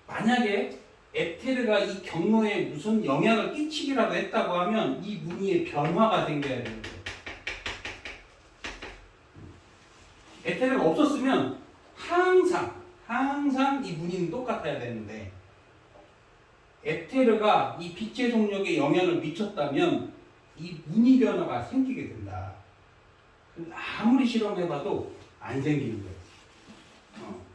만약에 에테르가 이 경로에 무슨 영향을 끼치기라도 했다고 하면 이 무늬의 변화가 생겨야 되는 거예요. 에테르가 없었으면 항상 이 무늬는 똑같아야 되는데 에테르가 이 빛의 속력에 영향을 미쳤다면 이 무늬 변화가 생기게 된다. 아무리 실험해봐도 안 생기는 거예요.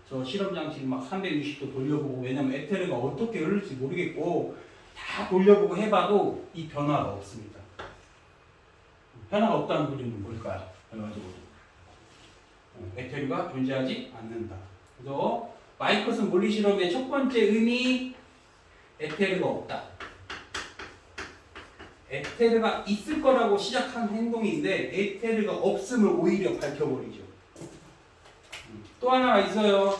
저 실험 장치를 막 360도 돌려보고 왜냐면 에테르가 어떻게 흐를지 모르겠고 다 돌려보고 해봐도 이 변화가 없습니다. 변화가 없다는 소리는 뭘까요? 그래가지고 에테르가 존재하지 않는다. 그래서 마이커슨 물리 실험의 첫 번째 의미 에테르가 없다. 에테르가 있을 거라고 시작한 행동인데 에테르가 없음을 오히려 밝혀버리죠. 또 하나가 있어요.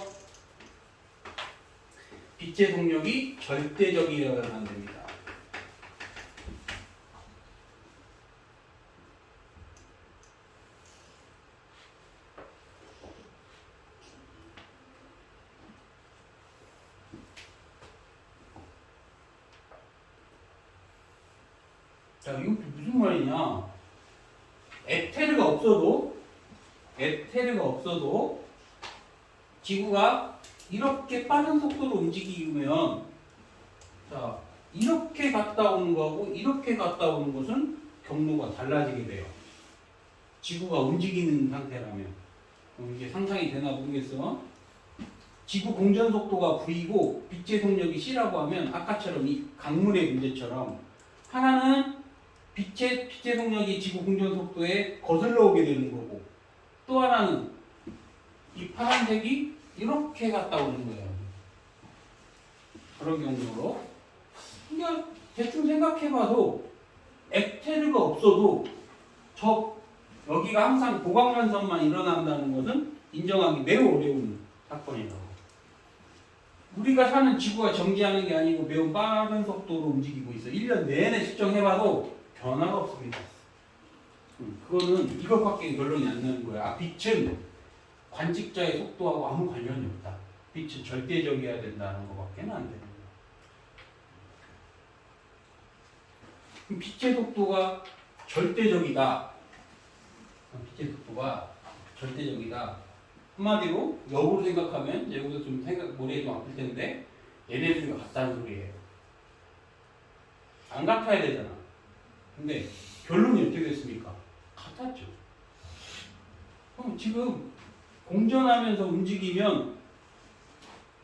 빛의 속력이 절대적이어야 안 됩니다. 자, 이거 무슨 말이냐? 에테르가 없어도 지구가 이렇게 빠른 속도로 움직이면 자, 이렇게 갔다 오는 거하고 이렇게 갔다 오는 것은 경로가 달라지게 돼요. 지구가 움직이는 상태라면 이게 상상이 되나 모르겠어. 지구 공전 속도가 V고 빛의 속력이 C라고 하면 아까처럼 이 강물의 문제처럼 하나는 빛의 속력이 지구 공전 속도에 거슬러 오게 되는 거고 또 하나는 이 파란색이 이렇게 갔다 오는 거예요. 그런 경우로 그냥 대충 생각해봐도 에테르가 없어도 여기가 항상 보강간섭만 일어난다는 것은 인정하기 매우 어려운 사건이라고. 우리가 사는 지구가 정지하는 게 아니고 매우 빠른 속도로 움직이고 있어. 1년 내내 측정해봐도 변화가 없습니다. 그거는 이것밖에 결론이 안 나는 거야. 빛은 관측자의 속도하고 아무 관련이 없다. 빛은 절대적이어야 된다는 것밖에 안 되는 거야. 그럼 빛의 속도가 절대적이다. 한마디로 역으로 생각하면 여기서 좀 머리에 좀 아플 텐데 얘네 둘이 같다는 소리예요. 안 같아야 되잖아. 근데 결론이 어떻게 됐습니까? 같았죠. 그럼 지금 공전하면서 움직이면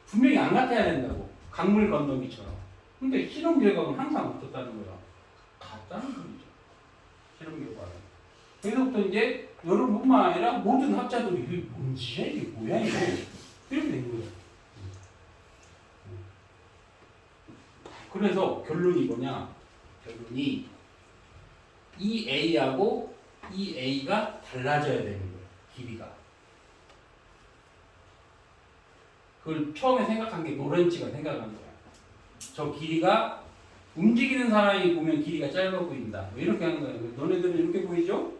분명히 안 같아야 된다고. 강물 건너기처럼. 근데 실험 결과는 항상 어떻다는 거야? 같다는 소리죠. 실험 결과는. 그래서부터 이제 여러분뿐만 아니라 모든 학자들이 이게 뭔지 이게 뭐야 이거 이렇게 된 거예요. 그래서 결론이 뭐냐? 결론이 이 A하고 이 A가 달라져야 되는 거예요. 길이가. 그걸 처음에 생각한 게 로렌츠가 생각한 거야. 저 길이가 움직이는 사람이 보면 길이가 짧아 보인다. 뭐 이렇게 하는 거예요. 너네들은 이렇게 보이죠?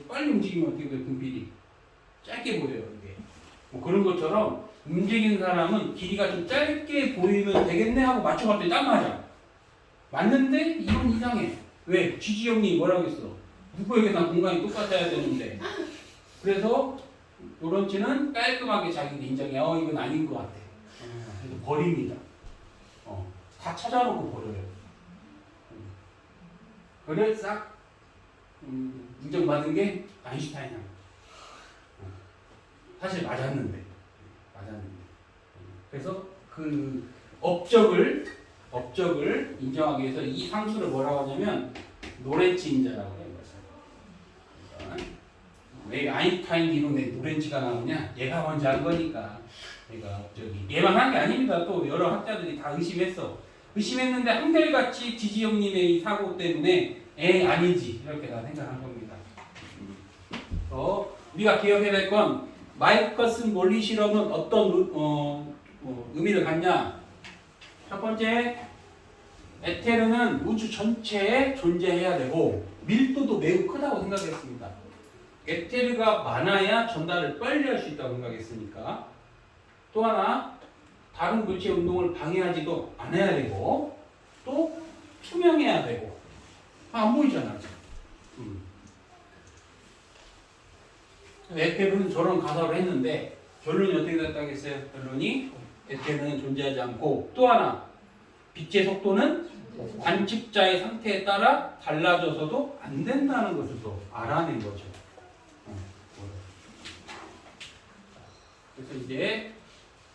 빨리 움직이면 어떻게 돼요? 분필이 짧게 보여요. 이게 뭐 그런 것처럼 움직이는 사람은 길이가 좀 짧게 보이면 되겠네 하고 맞춰봤더니 딱 맞아. 맞는데 이건 이상해. 왜? GG 형님 뭐라고 했어? 누구에게나 공간이 똑같아야 되는데. 그래서 로렌츠는 깔끔하게 자기도 인정해. 이건 아닌 것 같아. 그래서 버립니다. 다 찾아놓고 버려요. 그걸 싹 인정받은 게 아인슈타인이야. 사실 맞았는데. 그래서 그 업적을 인정하기 위해서 이 상수를 뭐라고 하냐면 로렌츠 인자라고 해요. 그러니까 왜 아인슈타인 이론에 로렌츠가 나오냐? 얘가 먼저 한 거니까. 얘만 한 게 아닙니다. 또 여러 학자들이 다 의심했는데 한결같이 지지 형님의 이 사고 때문에 아니지 이렇게 다 생각한 겁니다. 우리가 기억해야 될 건 마이커슨 몰리 실험은 어떤 의미를 갖냐? 첫 번째, 에테르는 우주 전체에 존재해야 되고 밀도도 매우 크다고 생각했습니다. 에테르가 많아야 전달을 빨리 할 수 있다고 생각했으니까. 또 하나, 다른 물체의 운동을 방해하지도 않아야 되고 또 투명해야 되고. 안 보이잖아. 에테르는 저런 가설을 했는데 결론이 어떻게 됐다겠어요? 결론이 에테르는 존재하지 않고, 또 하나, 빛의 속도는 관측자의 상태에 따라 달라져서도 안 된다는 것을 또 알아낸 거죠. 그래서 이제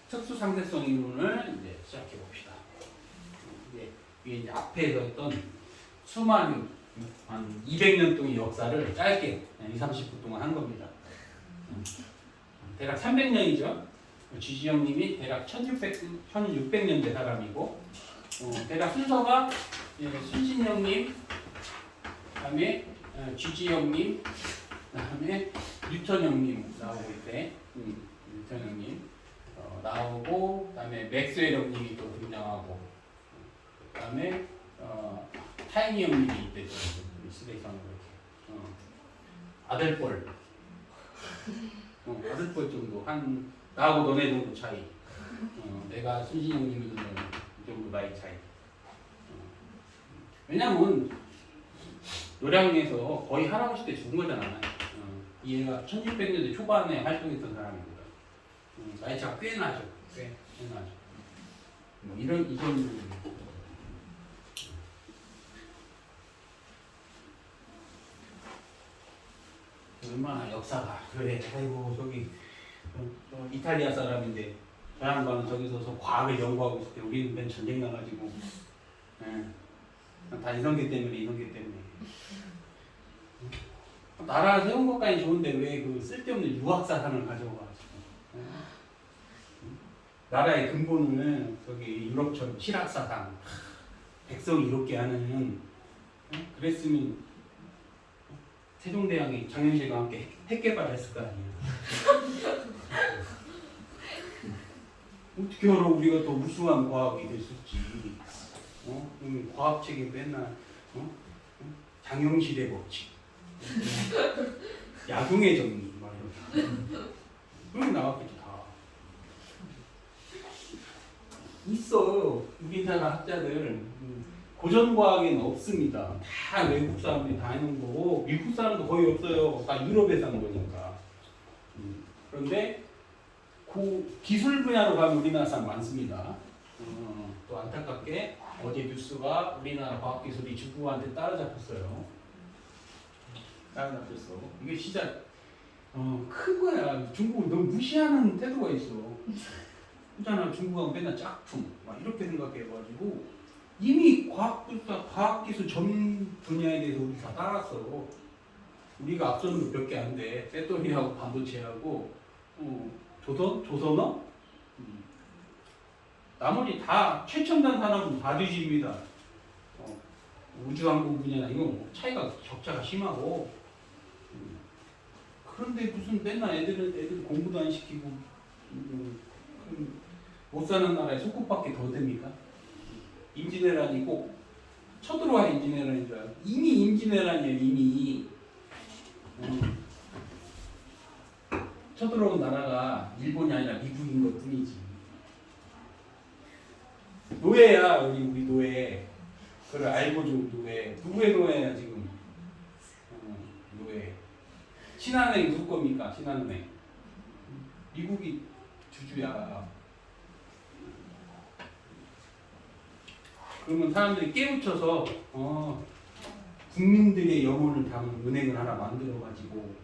특수 상대성 이론을 이제 시작해 봅시다. 이게 이제 앞에서 했던 수많은 한 200년 동의 역사를 짧게 20-30분 동안 한 겁니다. 대략 300년이죠. 지지 형님이 대략 1600년대 사람이고, 대략 순서가 순신 형님, 그다음에 지지 형님, 그다음에 뉴턴 형님 나오고 있대. 뉴턴 형님 나오고, 그다음에 맥스웰 형님이 또 등장하고, 그다음에 타이니 형님이 있대죠. 시대상으로 이렇게 아들뻘. 아들뻘 정도, 한 나하고 너네 정도 차이. 내가 순신 형님이 이 정도 나이 차이. 왜냐면 노량에서 거의 할아버지 때 죽은 거잖아. 얘가 1600년대 초반에 활동했던 사람이거든. 나이 차가 꽤 나죠. 꽤 나죠. 뭐 이런 얼마나 역사가 그래. 아이고 저기 이탈리아 사람인데 저 양반은 저기서 과학을 연구하고 있을 때 우리는 맨 전쟁 나가지고 다 이성계 때문에 나라 세운 것까지 좋은데 왜 그 쓸데없는 유학사상을 가져와가지고 나라의 근본은 저기 유럽처럼 실학사상 백성이 이롭게 하는 그랬으면 세종대왕이 장현실과 함께 핵개발을 했을 거 아니에요. 어떻게 알아 우리가 더 우수한 과학이 될 수 있지. 과학책에 맨날 장영실의 법칙, 야동의 정리 막 이런 그런 나왔겠지 다. 있어. 우리나라 학자들 고전 과학에는 없습니다. 다 외국 사람들이 다 하는 거고 미국 사람도 거의 없어요. 다 유럽에서 한 거니까. 그런데 그 기술 분야로 가면 우리나라 사람 많습니다. 또 안타깝게 어제 뉴스가 우리나라 과학기술이 중국한테 따라잡혔어요. 이게 진짜 큰 거야. 중국은 너무 무시하는 태도가 있어. 그렇잖아. 중국은 맨날 짝퉁 막 이렇게 생각해가지고 이미 과학기술 전 분야에 대해서 우리 다 따랐어. 우리가 앞서는 몇 개 안 돼. 배터리하고 반도체하고 조선어? 나머지 다 최첨단 산업은 다 뒤집니다. 우주항공 분야나 이건 차이가 격차가 심하고 그런데 무슨 맨날 애들 공부도 안 시키고 못 사는 나라에 속국밖에 더 됩니까? 임진왜란이 꼭 쳐들어와 임진왜란인 줄 알고 이미 임진왜란이에요. 이미 쳐들어온 나라가 일본이 아니라 미국인 것 뿐이지. 노예야 우리 노예. 그걸 알고 좀 노예. 누구의 노예야 지금? 노예. 신한은행 누구 겁니까? 신한은행. 미국이 주주야. 그러면 사람들이 깨우쳐서 국민들의 영혼을 담은 은행을 하나 만들어가지고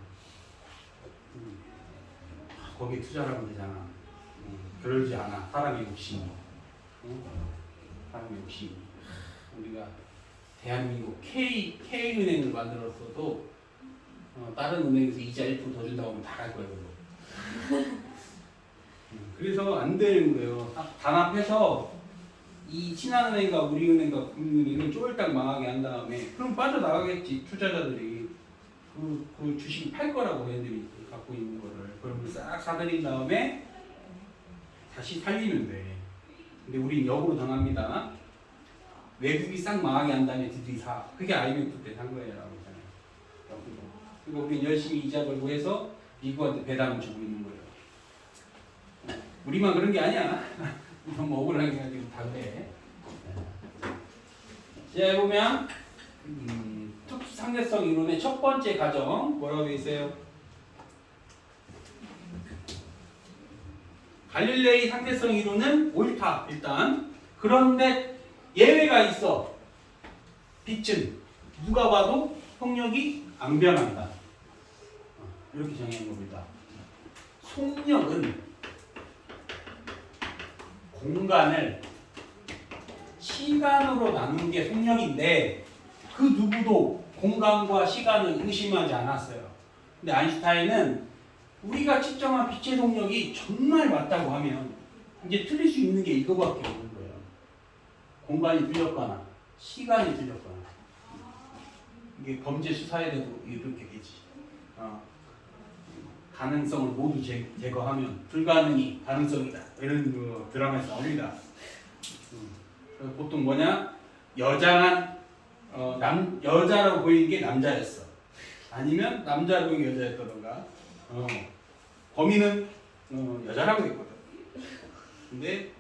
거기에 투자를 하면 되잖아. 그러지 않아. 사람의 욕심이. 사람의 욕심이. 우리가 대한민국 K은행을 만들었어도 다른 은행에서 이자 1% 더 준다고 하면 다 갈 거예요. 그래서 안 되는 거예요. 단합해서 이 신한은행과 우리은행과 국민은행을 쫄딱 망하게 한 다음에 그럼 빠져나가겠지. 투자자들이 그 주식을 팔 거라고 얘들이 갖고 있는 거를 그러면 싹 사들인 다음에 다시 살리면 돼. 근데 우린 역으로 당합니다. 외국이 싹 망하게 한 다음에 들이 사. 그게 IMF 때 산 거예요. 그리고 우린 열심히 이자 벌고 해서 미국한테 배당을 주고 있는 거예요. 우리만 그런 게 아니야. 너무 억울한 게 아니고 다 그래. 자, 보면 특수 상대성 이론의 첫 번째 가정 뭐라고 되어 있어요? 갈릴레이 상대성 이론은 옳다. 일단 그런데 예외가 있어. 빛은 누가 봐도 속력이 안 변한다. 이렇게 정의한 겁니다. 속력은 공간을 시간으로 나눈 게 속력인데 그 누구도 공간과 시간을 의심하지 않았어요. 근데 아인슈타인은 우리가 측정한 빛의 속력이 정말 맞다고 하면 이제 틀릴 수 있는 게 이거밖에 없는 거예요. 공간이 틀렸거나 시간이 틀렸거나. 이게 범죄 수사에도 이렇게 되지. 가능성을 모두 제거하면 불가능이 가능성이다. 이런 거 드라마에서 나옵니다. 보통 뭐냐? 여자란 여자라고 보이는 게 남자였어. 아니면 남자라고 보이는 게 여자였다던가. 범인은 여자라고 했거든. 근데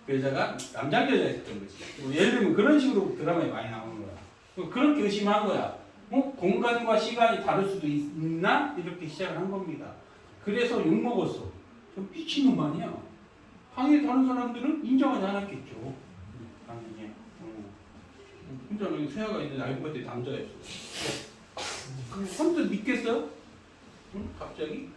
그 여자가 남자 여자였던 거지. 예를 들면 그런 식으로 드라마에 많이 나오는 거야. 그렇게 의심한 거야. 공간과 시간이 다를 수도 있나? 이렇게 시작을 한 겁니다. 그래서 욕먹었어. 저 미친놈 아니야. 항해 다른 사람들은 인정하지 않았겠죠. 당연히. 혼자 여기 세아가 있는데 알고 봤더니 남자였어. 선뜻 믿겠어요? 응? 갑자기?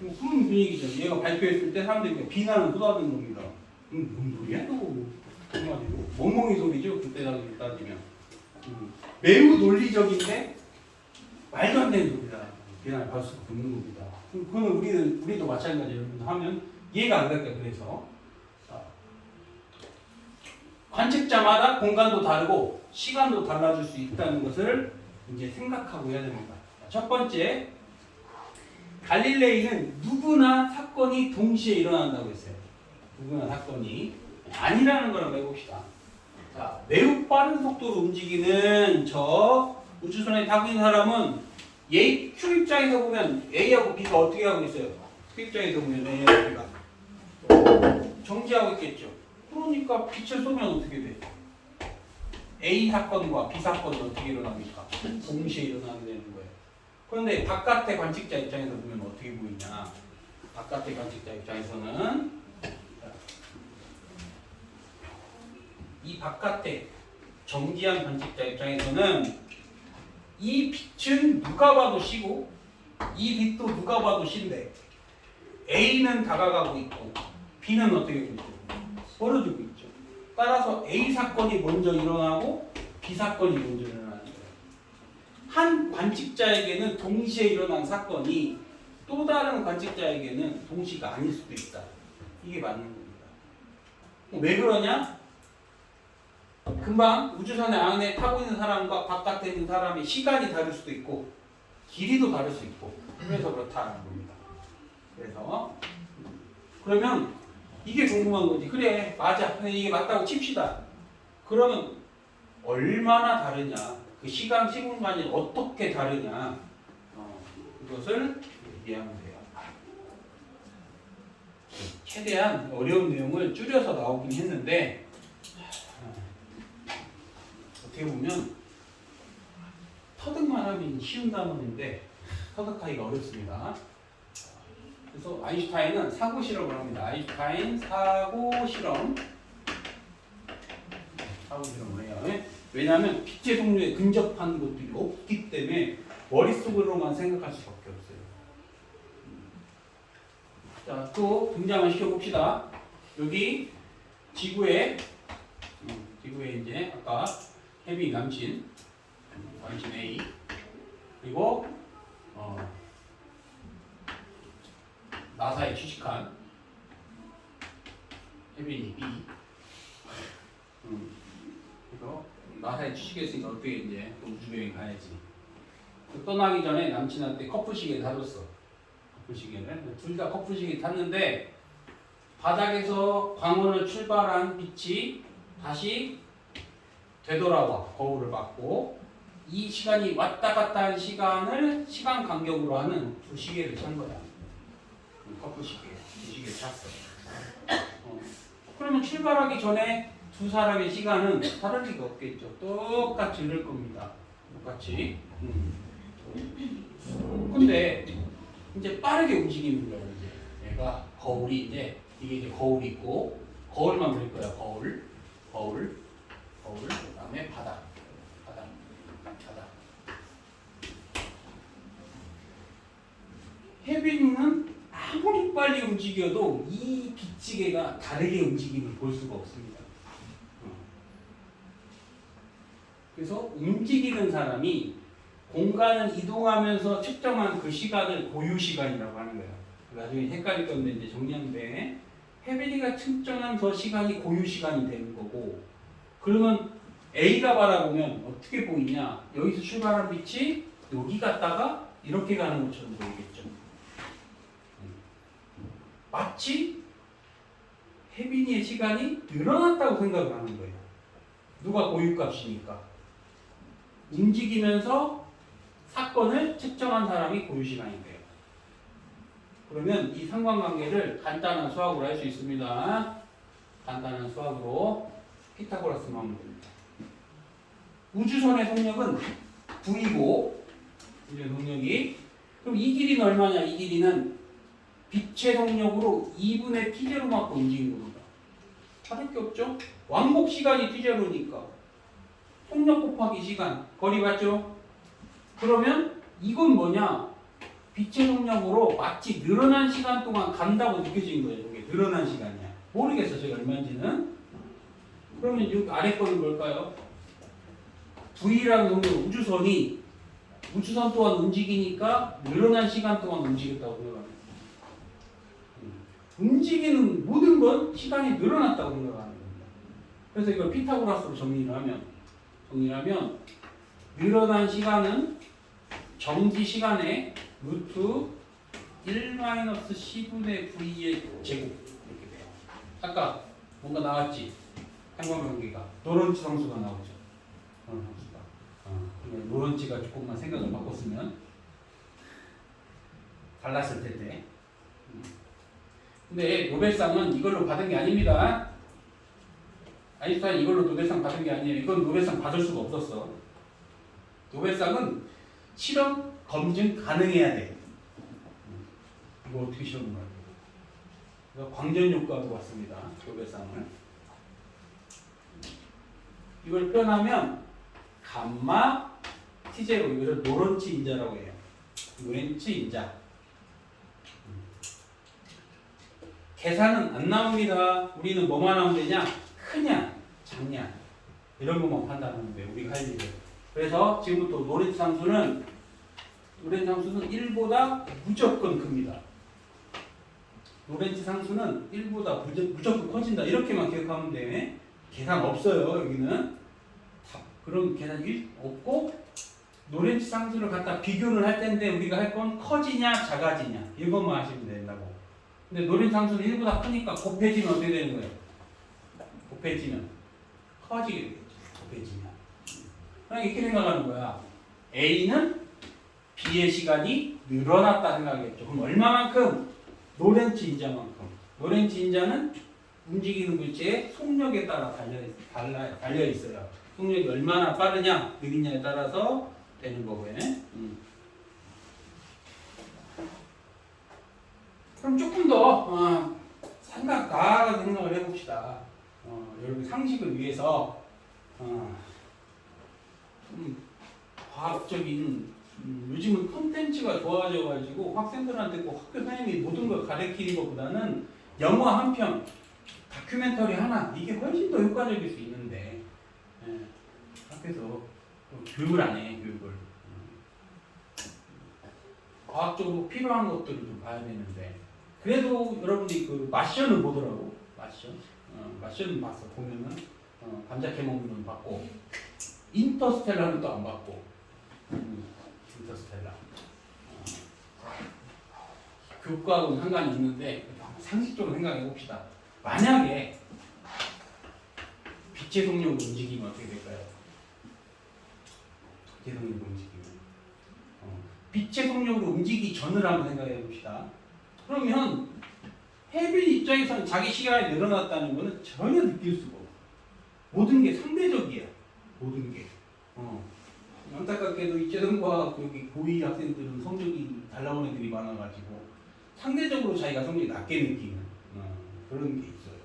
그런 분위기죠. 얘가 발표했을 때 사람들이 비난을 쏟아붓는 겁니다. 뭔 소리야 너? 한마디로. 멍멍이 소리죠. 그때 따지면. 매우 논리적인데 말도 안 되는 소리다. 비난을 받을 수밖에 없는 겁니다. 그거는 우리도 마찬가지로 여러분 하면 이해가 안 갈 거예요. 그래서 관측자마다 공간도 다르고 시간도 달라질 수 있다는 것을 이제 생각하고 해야 됩니다. 첫 번째, 갈릴레이는 누구나 사건이 동시에 일어난다고 했어요. 누구나 사건이 아니라는 걸 한번 해봅시다. 자, 매우 빠른 속도로 움직이는 저 우주선에 타고 있는 사람은 Q 입장에서 보면 A하고 B가 어떻게 하고 있어요? Q 입장에서 보면 A하고 B가 정지하고 있겠죠. 그러니까 빛을 쏘면 어떻게 돼? A 사건과 B 사건이 어떻게 일어납니까? 동시에 일어나게 되는 거예요. 그런데 바깥의 관측자 입장에서 보면 어떻게 보이냐? 바깥의 관측자 입장에서는 이 바깥에 정지한 관측자 입장에서는 이 빛은 누가 봐도 C고 이 빛도 누가 봐도 C인데 A는 다가가고 있고 B는 어떻게 되고 있죠? 벌어지고 있죠. 따라서 A 사건이 먼저 일어나고 B 사건이 먼저 일어나는 거예요. 한 관측자에게는 동시에 일어난 사건이 또 다른 관측자에게는 동시가 아닐 수도 있다. 이게 맞는 겁니다. 왜 그러냐? 금방 우주선의 안에 타고 있는 사람과 바깥에 있는 사람이 시간이 다를 수도 있고 길이도 다를 수 있고 그래서 그렇다는 겁니다. 그래서 그러면 이게 궁금한 거지. 그래 맞아. 근데 이게 맞다고 칩시다. 그러면 얼마나 다르냐? 그 시간 시분간이 어떻게 다르냐? 이것을 얘기하면 돼요. 최대한 어려운 내용을 줄여서 나오긴 했는데 어떻게 보면 터득만 하면 쉬운 단어인데 터득하기가 어렵습니다. 그래서 아인슈타인은 사고 실험을 합니다. 아인슈타인 사고 실험을 해요. 왜냐하면 빛의 속도에 근접한 것들이 없기 때문에 머릿속으로만 생각할 수밖에 없어요. 자, 또 등장을 시켜봅시다. 여기 지구에 이제 아까 헤비 남친 A 그리고 나사에 취직한 헤비 B 그래서 나사에 취직했으니까 어떻게 이제 또 우주여행 가야지. 떠나기 전에 남친한테 커플 시계를 사줬어. 커플 시계를 둘 다 커플 시계 탔는데 바닥에서 광원을 출발한 빛이 다시 되돌아와 거울을 맞고 이 시간이 왔다 갔다 한 시간을 시간 간격으로 하는 두 시계를 찬 거야. 커플 시계 두 시계를 찼어. 그러면 출발하기 전에 두 사람의 시간은 다를 리가 없겠죠. 똑같이 흐를 겁니다. 똑같이. 근데 이제 빠르게 움직이는 거예요. 이제 얘가 거울이 이제 이게 이제 거울이 있고 거울만 그릴 거야. 거울, 그다음에 바닥. 혜빈이는 아무리 빨리 움직여도 이 빛시계가 다르게 움직임을 볼 수가 없습니다. 그래서 움직이는 사람이 공간을 이동하면서 측정한 그 시간을 고유 시간이라고 하는 거예요. 나중에 헷갈릴 건데 이제 정리하는데 혜빈이가 측정한 저 시간이 고유 시간이 되는 거고 그러면 A가 바라보면 어떻게 보이냐? 여기서 출발한 빛이 여기 갔다가 이렇게 가는 것처럼 보이겠죠. 마치 혜빈이의 시간이 늘어났다고 생각을 하는 거예요. 누가 고유값이니까. 움직이면서 사건을 측정한 사람이 고유시간인데요. 그러면 이 상관관계를 간단한 수학으로 할 수 있습니다. 간단한 수학으로 피타고라스만 하면 됩니다. 우주선의 속력은 V고 우주의 속력이 그럼 이 길이는 얼마냐? 이 길이는 빛의 속력으로 2분의 T0만큼 움직인 겁니다. 다를 게 없죠? 왕복 시간이 T0니까 속력 곱하기 시간 거리 맞죠? 그러면 이건 뭐냐? 빛의 속력으로 마치 늘어난 시간 동안 간다고 느껴지는 거예요. 이게 늘어난 시간이야. 모르겠어 저희 얼마인지는. 그러면 여기 아래 거는 뭘까요? V라는 속력 우주선 또한 움직이니까 늘어난 시간 동안 움직였다고 생각합니다. 움직이는 모든 건 시간이 늘어났다고 생각하는 겁니다. 그래서 이걸 피타고라스로 정리를 하면 늘어난 시간은 정지 시간의 루트 1-C분의 V의 제곱 이렇게 돼요. 아까 뭔가 나왔지? 상관관계가 노런츠 상수가 나오죠. 노런츠가 조금만 생각을 바꿨으면 달랐을 텐데. 근데 노벨상은 이걸로 받은 게 아닙니다. 아인슈타인 이걸로 노벨상 받은 게 아니에요. 이건 노벨상 받을 수가 없었어. 노벨상은 실험 검증 가능해야 돼. 이거 어떻게 실험을 할까요? 그래서 광전 효과로 왔습니다. 노벨상을. 이걸 표현하면 감마 T0 이것을 노런츠 인자라고 해요. 노렌츠 인자. 계산은 안 나옵니다. 우리는 뭐만 하면 되냐? 크냐, 작냐 이런 것만 판단하면 돼요. 우리가 할 일은. 그래서 지금부터 노렌츠 상수는 1보다 무조건 큽니다. 노렌츠 상수는 1보다 무조건 커진다. 이렇게만 기억하면 돼. 계산 없어요. 여기는. 그런 계산이 없고 노렌츠 상수를 갖다 비교를 할 텐데 우리가 할 건 커지냐 작아지냐 이것만 하시면 된다고. 근데 노렌츠 상수는 1보다 크니까 곱해지면 어떻게 되는 거예요? 곱해지면 커지게 되겠죠. 곱해지면. 그냥 이렇게 생각하는 거야. A는 B의 시간이 늘어났다 생각했죠. 그럼 얼마만큼? 노렌츠 인자만큼. 노렌츠 인자는 움직이는 물체의 속력에 따라 달려 있어요. 속력이 얼마나 빠르냐, 느리냐에 따라서 되는 거고요. 그럼 조금 더 나아가서 생각을 해봅시다. 여러분 상식을 위해서 좀 과학적인 요즘은 콘텐츠가 좋아져가지고 학생들한테 꼭 학교 선생님이 모든 걸 가르치는 것보다는 영화 한 편, 다큐멘터리 하나 이게 훨씬 더 효과적일 수 있는데 학교에서 교육을 안 해. 교육을 과학적으로 필요한 것들을 좀 봐야 되는데 그래도 여러분들이 그 마션을 보더라고. 마션은 봤어. 보면은 감자 캐먹는 건 봤고 인터스텔라는 또 안 봤고 인터스텔라 교과하고는 상관이 있는데 상식적으로 생각해 봅시다. 만약에 빛의 속력으로 움직이면 어떻게 될까요? 빛의 속력으로 움직이면 빛의 속력으로 움직이기 전을 한번 생각해 봅시다. 그러면 해빌 입장에서는 자기 시간이 늘어났다는 것은 전혀 느낄 수가 없어. 모든 게 상대적이야. 모든 게. 안타깝게도 이재동과 여기 고위 학생들은 성적이 잘 나오는 애들이 많아가지고 상대적으로 자기가 성적이 낮게 느끼는 그런 게 있어요.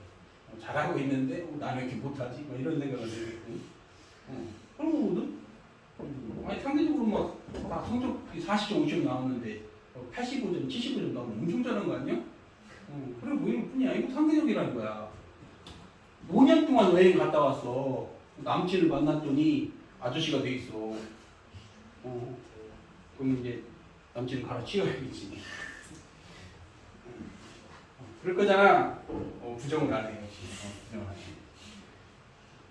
잘하고 있는데 나는 왜 이렇게 못하지? 뭐 이런 생각을 들겠고 그런 거거든? 아니 상대적으로 막 성적이 40점, 50점 나오는데 85점, 75점 나오면 엄청 잘하는 거 아니야? 그래 보이는 뿐이야. 이거 상대적이라는 거야. 5년 동안 여행 갔다 왔어. 남친을 만났더니 아저씨가 돼 있어. 그럼 이제 남친을 갈아치워야겠지. 그럴 거잖아. 부정을 안 해. 부정을 안 해.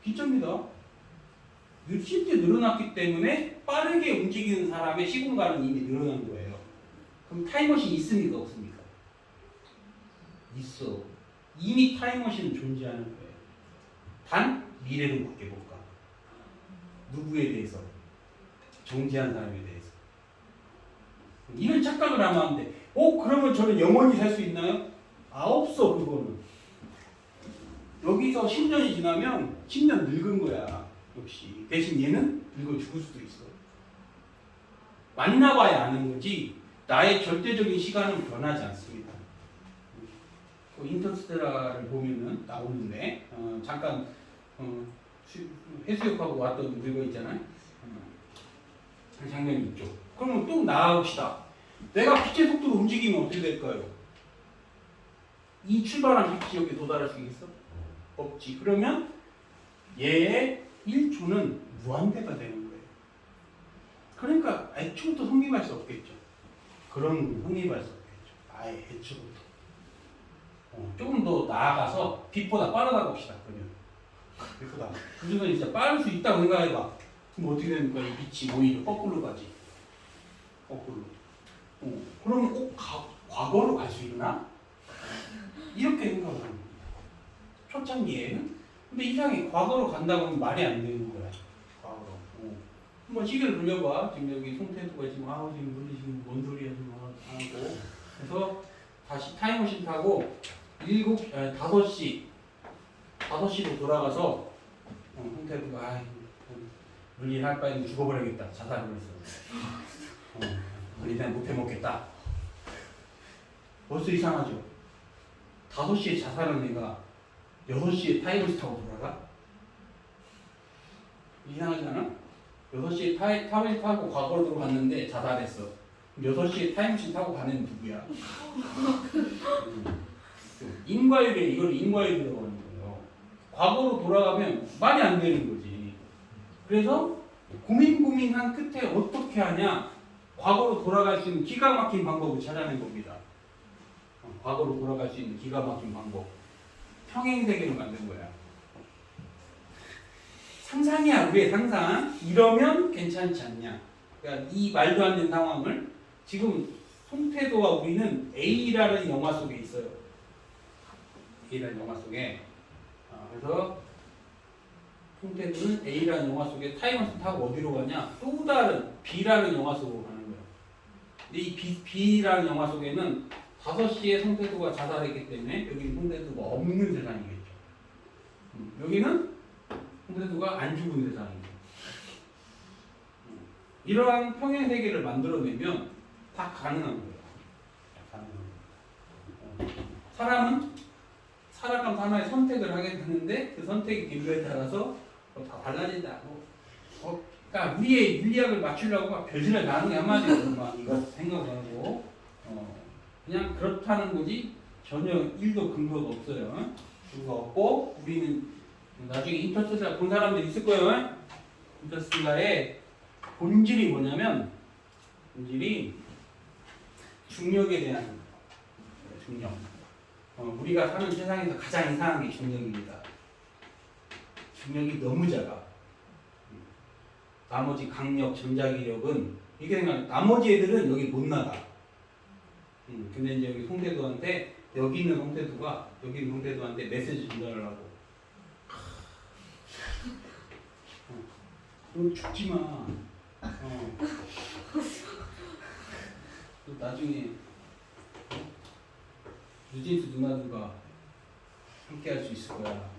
기점이다. 실제 늘어났기 때문에 빠르게 움직이는 사람의 시공간은 이미 늘어난 거예요. 그럼 타임머신이 있습니까? 없습니까? 있어. 이미 타임머신은 존재하는 거예요. 단 미래로 바뀌어볼까? 누구에 대해서? 정지한 사람에 대해서. 이런 착각을 하면 안 돼. 그러면 저는 영원히 살 수 있나요? 없어 그거는. 여기서 10년이 지나면 10년 늙은 거야. 역시. 대신 얘는 늙어 죽을 수도 있어. 만나봐야 아는 거지 나의 절대적인 시간은 변하지 않습니다. 인터스텔라를 보면은 나오는데 잠깐 해수욕하고 왔던 늙어 있잖아요. 그 장면이 있죠. 그러면 또 나아봅시다. 내가 빛의 속도로 움직이면 어떻게 될까요? 이 출발한 빛이 여기 도달할 수 있어? 없지. 그러면 얘의 1초는 무한대가 되는 거예요. 그러니까 애초부터 성립할 수 없겠죠. 그런 성립할 수 없겠죠. 아예 애초부터. 조금 더 나아가서 빛보다 빠르다고 합시다. 그러면 빛보다 우주선 진짜 빠를 수 있다고 생각해봐. 그럼 어떻게 되는 거야? 이 빛이 오히려 거꾸로 가지. 거꾸로. 그러면 꼭 과거로 갈 수 있나? 이렇게 생각을 하는 거야. 초창기에는. 근데 이상해. 과거로 간다고 하면 말이 안 되는 거야. 과거로. 한번 시계를 돌려봐. 지금 여기 송태도가 지금 지금 우리 지금 뭔 소리야 지금 하고. 그래서 다시 타임머신 타고 5시로 돌아가서 송태도가 물린 할 바에는 죽어버려야겠다. 자살을 했어. 물린 못해 먹겠다. 벌써 이상하죠? 5시에 자살한 애가 6시에 타임머신 타고 돌아가? 이상하지 않아? 6시에 타임머신 타고 과거로 들어갔는데 자살했어. 6시에 타임머신 타고 가는 누구야? 이걸 인과율이라고 하는 거예요. 과거로 돌아가면 말이 안 되는 거지. 그래서 고민한 끝에 어떻게 하냐? 과거로 돌아갈 수 있는 기가 막힌 방법을 찾아낸 겁니다. 과거로 돌아갈 수 있는 기가 막힌 방법. 평행세계를 만든 거야. 상상이야. 왜 상상? 이러면 괜찮지 않냐? 그러니까 이 말도 안 되는 상황을 지금 송태도와 우리는 A라는 영화 속에 있어요. A라는 영화 속에. 그래서 송태도는 A라는 영화 속에 타임머신 타고 어디로 가냐? 또 다른 B라는 영화 속으로 가는 거예요. 근데 이 B라는 영화 속에는 5시에 송태도가 자살했기 때문에 여기는 송태도가 없는 세상이겠죠. 여기는 송태도가 안 죽은 세상이죠. 이러한 평행 세계를 만들어내면 다 가능한 거예요. 사람은 살아가면서 하나의 선택을 하게 되는데 그 선택의 길로에 따라서 다 달라진다. 그러니까 우리의 윤리학을 맞추려고 막 별짓을 다 하는 게 한마디로 막 이거 생각하고 그냥 그렇다는 거지 전혀 1도 근거가 없어요. 근거가 없고 우리는 나중에 인터스텔라 본 사람들 있을 거예요. 인터스텔라의 본질이 뭐냐면 본질이 중력에 대한 중력. 우리가 사는 세상에서 가장 이상한 게 중력입니다. 중력이 너무 작아. 나머지 강력, 전자기력은 이게 생각. 나머지 애들은 여기 못 나가. 근데 이제 여기 송태도한테 여기 있는 송태도한테 메시지 전달을 하고. 너 죽지 마. 또 나중에 뉴진스 누나들과 함께 할 수 있을 거야.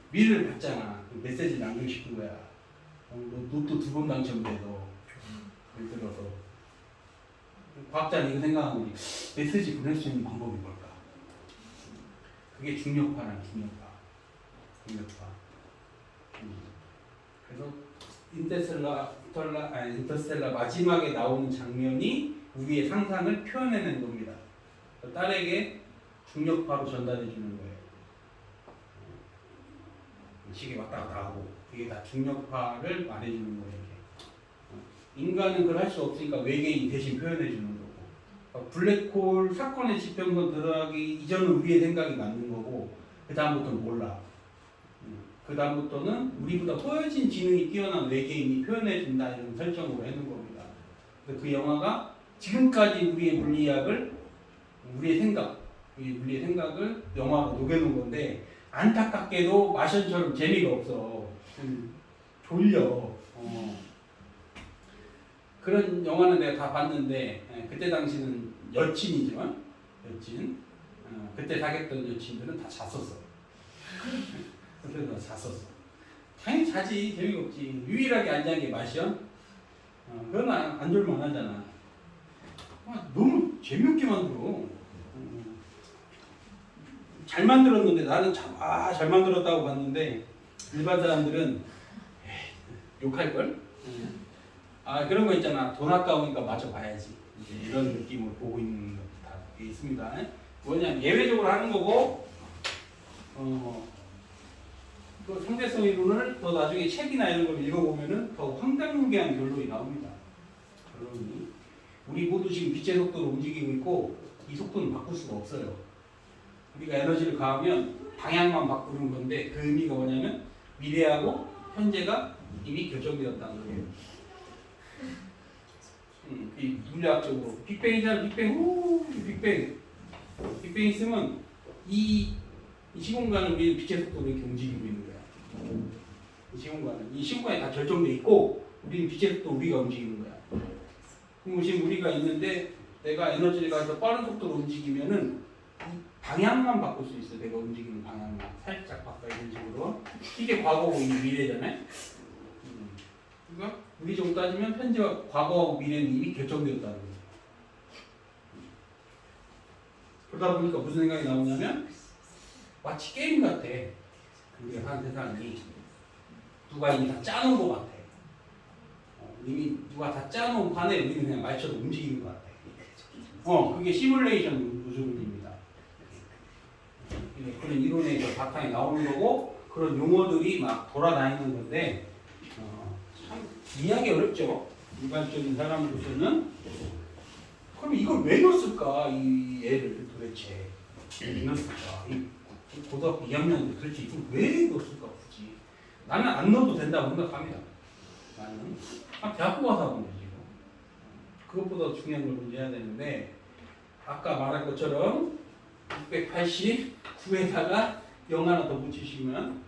미래를 봤잖아. 그 메시지를 남기고 싶은 거야. 로또 2번 당첨돼도 예를 들어서 과학자는 이거 생각하는 거지. 메시지 보낼 수 있는 방법이 뭘까? 그게 중력파란 중력파. 그래서 인터스텔라 마지막에 나오는 장면이 우리의 상상을 표현해낸 겁니다. 딸에게 중력파로 전달해 주는 거예요. 시계 왔다 갔다 하고 그게 다 중력파를 말해 주는 거예요. 인간은 그걸 할 수 없으니까 외계인이 대신 표현해 주는 거고 블랙홀 사건의 지평선 들어가기 이전은 우리의 생각이 맞는 거고 그 다음부터는 몰라. 그 다음부터는 우리보다 훨씬 지능이 뛰어난 외계인이 표현해 준다 이런 설정으로 해놓은 겁니다. 그 영화가 지금까지 우리의 물리학을 우리의 생각을 영화로 녹여놓은 건데 안타깝게도 마션처럼 재미가 없어. 졸려. 그런 영화는 내가 다 봤는데 그때 당시는 여친. 그때 사귀었던 여친들은 다 잤었어. 그래서 다 잤었어. 당연히 자지. 재미가 없지. 유일하게 안 잔 게 마션. 그건 안 졸만 하잖아. 너무 재미없게 만들어. 잘 만들었는데 나는 잘 만들었다고 봤는데 일반 사람들은 욕할걸? 그런 거 있잖아. 돈 아까우니까 맞춰 봐야지. 이제 이런 느낌으로 보고 있는 것 다 있습니다. 뭐냐 예외적으로 하는 거고 그 상대성 이론을 더 나중에 책이나 이런 걸 읽어보면은 더 황당무계한 결론이 나옵니다. 결론이 우리 모두 지금 빛의 속도로 움직이고 있고 이 속도는 바꿀 수가 없어요. 우리가 에너지를 가하면 방향만 바꾸는 건데 그 의미가 뭐냐면 미래하고 현재가 이미 결정되었다는 거예요. 이 물리학적으로 빅뱅이잖아. 빅뱅 있으면 이 시공간은 우리 빛의 속도로 이렇게 움직이고 있는 거야. 이 시공간이 다 결정돼 있고 우리는 빛의 속도 우리가 움직이는 거야. 그럼 지금 우리가 있는데 내가 에너지를 가해서 빠른 속도로 움직이면은 방향만 바꿀 수 있어. 내가 움직이는 방향만 살짝 바꿔 이런 식으로. 이게 과거고 이게 미래잖아요. 그러니까 우리 정도 따지면 현재와 과거하고 미래는 이미 결정되었다는 거예요. 그러다 보니까 무슨 생각이 나오냐면 마치 게임 같아. 우리가 사는 세상이 누가 이미 다 짜놓은 것 같아. 이미 누가 다 짜놓은 판에 우리는 그냥 말처럼 움직이는 것 같아. 그게 시뮬레이션 우주론입니다. 그런 이론의 바탕에 나오는 거고 그런 용어들이 막 돌아다니는 건데 참 이해하기 어렵죠. 일반적인 사람으로서는. 그럼 이걸 왜 넣었을까? 이 애를 도대체 왜 넣었을까? 이 고등학교 2학년인데 도대체 이걸 왜 넣었을까? 굳이 나는 안 넣어도 된다고 생각합니다. 나는 대학교 가서 하고 있는 지금. 그것보다 중요한 걸 문제해야 되는데 아까 말한 것처럼 689에다가 0 하나 더 붙이시면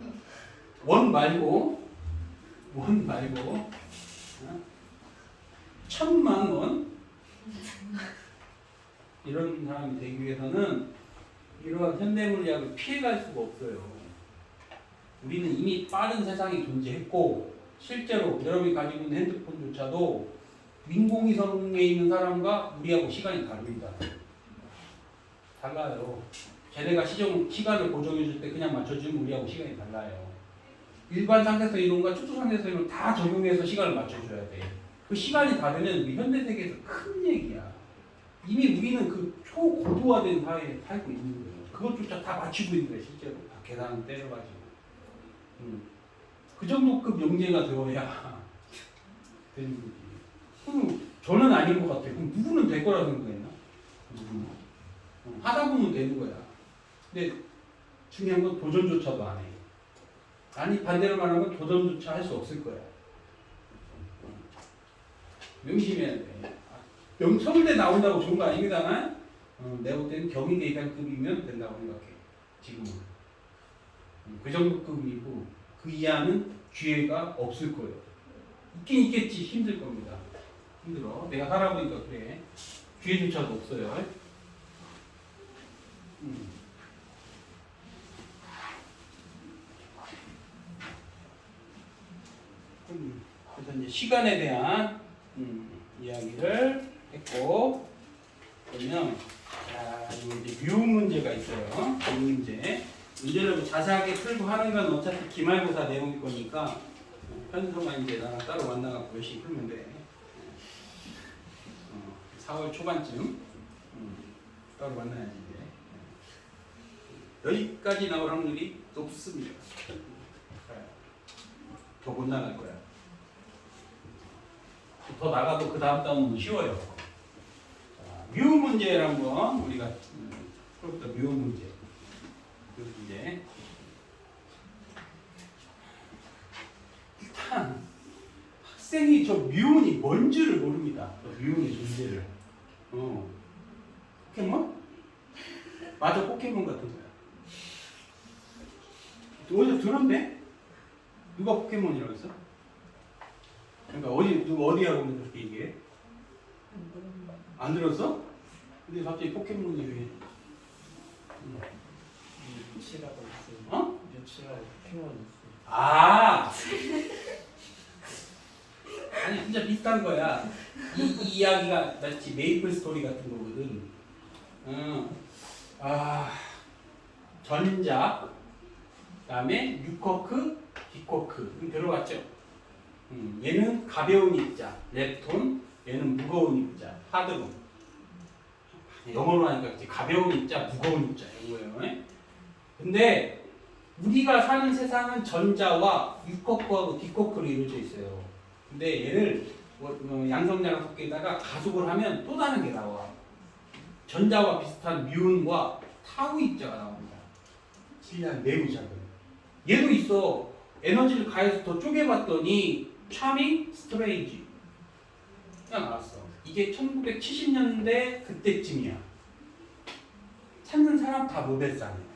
원 말고 1000만 원 이런 사람이 되기 위해서는 이러한 현대물리학을 피해갈 수가 없어요. 우리는 이미 빠른 세상이 존재했고 실제로 여러분이 가지고 있는 핸드폰조차도 인공위성에 있는 사람과 우리하고 시간이 다릅니다. 달라요. 쟤네가 시간을 고정해줄 때 그냥 맞춰주면 우리하고 시간이 달라요. 일반 상태에서 이론과 축소 상태에서 이론 다 적용해서 시간을 맞춰줘야 돼. 그 시간이 다르면 우리 현대 세계에서 큰 얘기야. 이미 우리는 그 초고도화된 사회에 살고 있는 거예요. 그것조차 다 맞추고 있는 거예요. 실제로 다 계산 때려가지고. 그 정도급 영재가 되어야 되는 거지. 그럼 저는 아닌 것 같아요. 그럼 누구는 될 거라 생각했나? 하다 보면 되는 거야. 근데 중요한 건 도전조차도 안 해. 아니 반대로 말하면 도전조차 할 수 없을 거야. 명심해야 돼. 서울대 나온다고 좋은 거 아닙니다만 내가 볼 때는 경희대 이상급이면 된다고 생각해. 지금은. 그 정도 급이고 그 이하는 기회가 없을 거예요. 있긴 있겠지. 힘들 겁니다. 힘들어. 내가 살아보니까 그래. 기회조차도 없어요. 그래서 이제 시간에 대한 이야기를 했고, 그러면 자, 이제 묘 문제가 있어요. 묘 문제. 문제를 자세하게 풀고 하는 건 어차피 기말고사 내용일 거니까 현수만 이제 나랑 따로 만나갖고 열심히 풀면 돼. 4월 초반쯤 따로 만나야지 이제. 여기까지 나올 확률이 높습니다. 더 못 나갈 거야. 더 나가도 그 다음 다음은 쉬워요. 자, 묘 문제를 한번 우리가 풀었던 묘 문제. 묘 문제. 일단 학생이 저 묘운이 뭔지를 모릅니다. 묘운의 존재를. 포켓몬? 맞아, 포켓몬 같은 거야. 어디서 들었네? 누가 포켓몬이라고 했어? 그러니까 어디 하고 그렇게 얘기해? 안 들었어? 근데 갑자기 포켓몬이 왜? 유치라고 있어요. 어? 유치라고 포켓몬 있어요. 아! 아니 진짜 비슷한 거야. 이 이야기가 마치 메이플 스토리 같은 거거든. 전자, 그다음에 뉴쿼크, 디쿼크 들어갔죠. 얘는 가벼운 입자, 렙톤. 얘는 무거운 입자, 하드본. 영어로 하니까 이제 가벼운 입자, 무거운 입자 이런 거예요. 근데 우리가 사는 세상은 전자와 뉴쿼크하고 디쿼크로 이루어져 있어요. 근데 얘를 양성자랑 섞여다가 가속을 하면 또 다른 게 나와. 전자와 비슷한 뮤온과 타우 입자가 나옵니다. 질량 매우 작은. 얘도 있어. 에너지를 가해서 더 쪼개봤더니 차밍, 스트레이지. 그냥 알았어. 이게 1970년대 그때쯤이야. 찾는 사람 다 노벨상이야.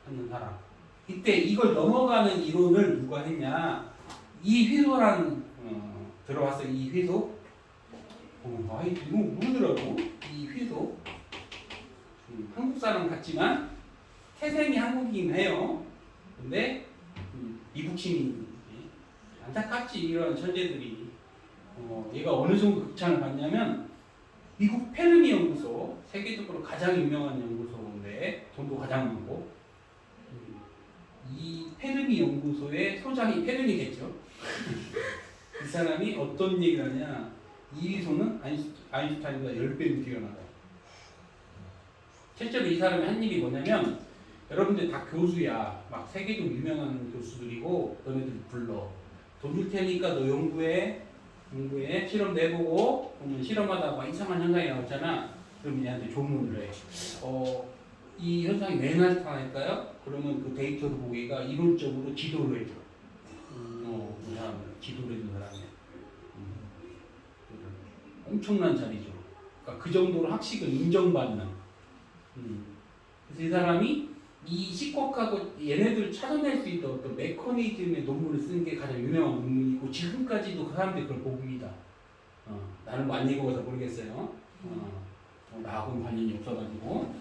찾는 사람. 이때 이걸 넘어가는 이론을 누가 했냐? 이휘소라는 들어왔어. 이휘소. 이거 모르더라고. 이휘소. 한국 사람 같지만 태생이 한국이긴 해요. 근데 미국 시민. 안타깝지 이런 천재들이. 얘가 어느 정도 극찬을 받냐면 미국 페르미 연구소, 세계적으로 가장 유명한 연구소인데 돈도 가장 많고, 이 페르미 연구소의 소장이 페르미겠죠. 이 사람이 어떤 얘기를 하냐? 이휘소는 아인슈타인보다 10배는 뛰어나다. 실제로 이 사람의 한 일이 뭐냐면, 여러분들 다 교수야. 막 세계적으로 유명한 교수들이고 너네들 불러. 돈 줄 테니까 너 연구해. 실험 내보고 그러면 실험하다 막 이상한 현상이 나왔잖아. 그러면 얘한테 조문을 해. 이 현상이 왜 나타날까요? 그러면 그 데이터를 보고 얘가 이론적으로 지도를 해줘. 그 사람은 기도를 해준 사람이 엄청난 자리죠. 그러니까 그 정도로 학식을 인정받는. 그래서 이 사람이 이 시kok하고 얘네들을 찾아낼 수 있던 어떤 메커니즘의 논문을 쓴 게 가장 유명한 논문이고 지금까지도 그 사람들이 그걸 봅니다. 나는 뭐 안 읽어봐서 모르겠어요. 나하고는 관련이 없어가지고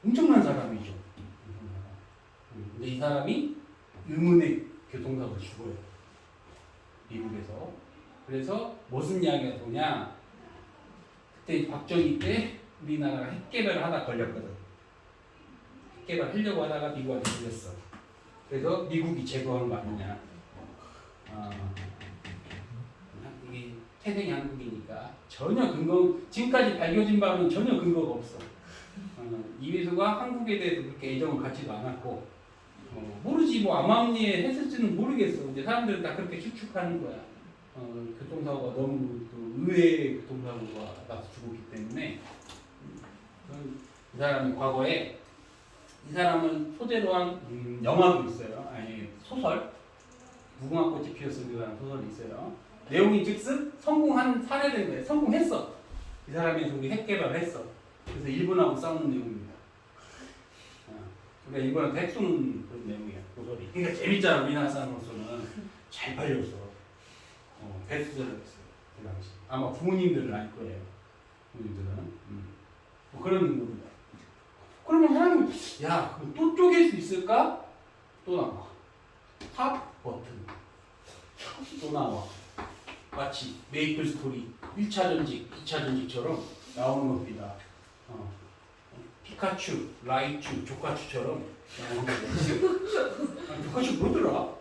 엄청난 사람이죠. 근데 이 사람이 의문의 교통사고로 죽어요. 미국에서. 그래서 무슨 이야기가 도냐? 그때 박정희 때 우리나라가 핵개발을 하다 걸렸거든. 핵개발하려고 하다가 미국한테 걸렸어. 그래서 미국이 제거한 거 아니냐? 이게 태생이 한국이니까 전혀 근거, 지금까지 밝혀진 바로는 전혀 근거가 없어. 이회수가 한국에 대해서 그렇게 애정을 갖지도 않았고, 모르지 뭐 암암리에 했을지는 모르겠어. 근데 사람들은 다 그렇게 추측하는 거야. 교통사고가 너무 또 의외의 교통사고가 나서 죽었기 때문에 이 사람이 과거에 이 사람을 소재로 한 영화도 있어요. 아니 소설 무궁화꽃이 피었습니다라는 소설이 있어요. 내용이 즉슨 성공한 사례된 거예요. 성공했어. 이 사람이 저기 핵 개발을 했어. 그래서 일본하고 싸우는 내용입니다. 그러니까 일본한테 핵 쏘는 그런 내용이야. 소설이. 그러니까 재밌잖아. 우리나라 사람으로서는 잘 팔렸어. 베스트셀러였어요. 그 당시. 아마 부모님들은 알 거예요. 부모님들은. 뭐 그런 겁니다. 그러면 사람이 야, 그럼 또 쪼갤 수 있을까? 또 나와. 탑 버튼. 또 나와. 마치 메이플 스토리 1차 전직, 2차 전직처럼 나오는 겁니다. 피카츄, 라이츄, 조카츄처럼 나오는 거죠. 조카츄 뭐더라?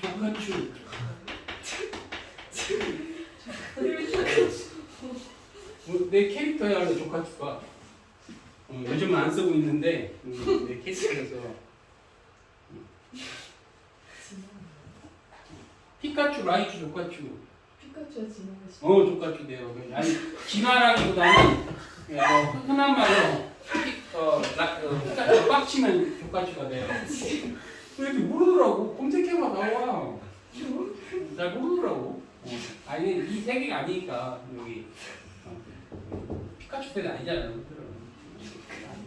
조카츄. 내 캐릭터야 원래 조카츄가. 요즘은 안 쓰고 있는데 내 캐릭터에서 피카츄, 라이츄, 조카츄. 피카츄가 지나가시. 조카츄돼요. 아니 진화라기보다는 흔한 말로 피카츄 빡치면 조카츄가 돼요. 왜 이렇게 모르더라고? 검색해봐 나와. 잘 모르더라고. 아니 이 세계가 아니니까 여기 피카츄 세대 아니잖아요.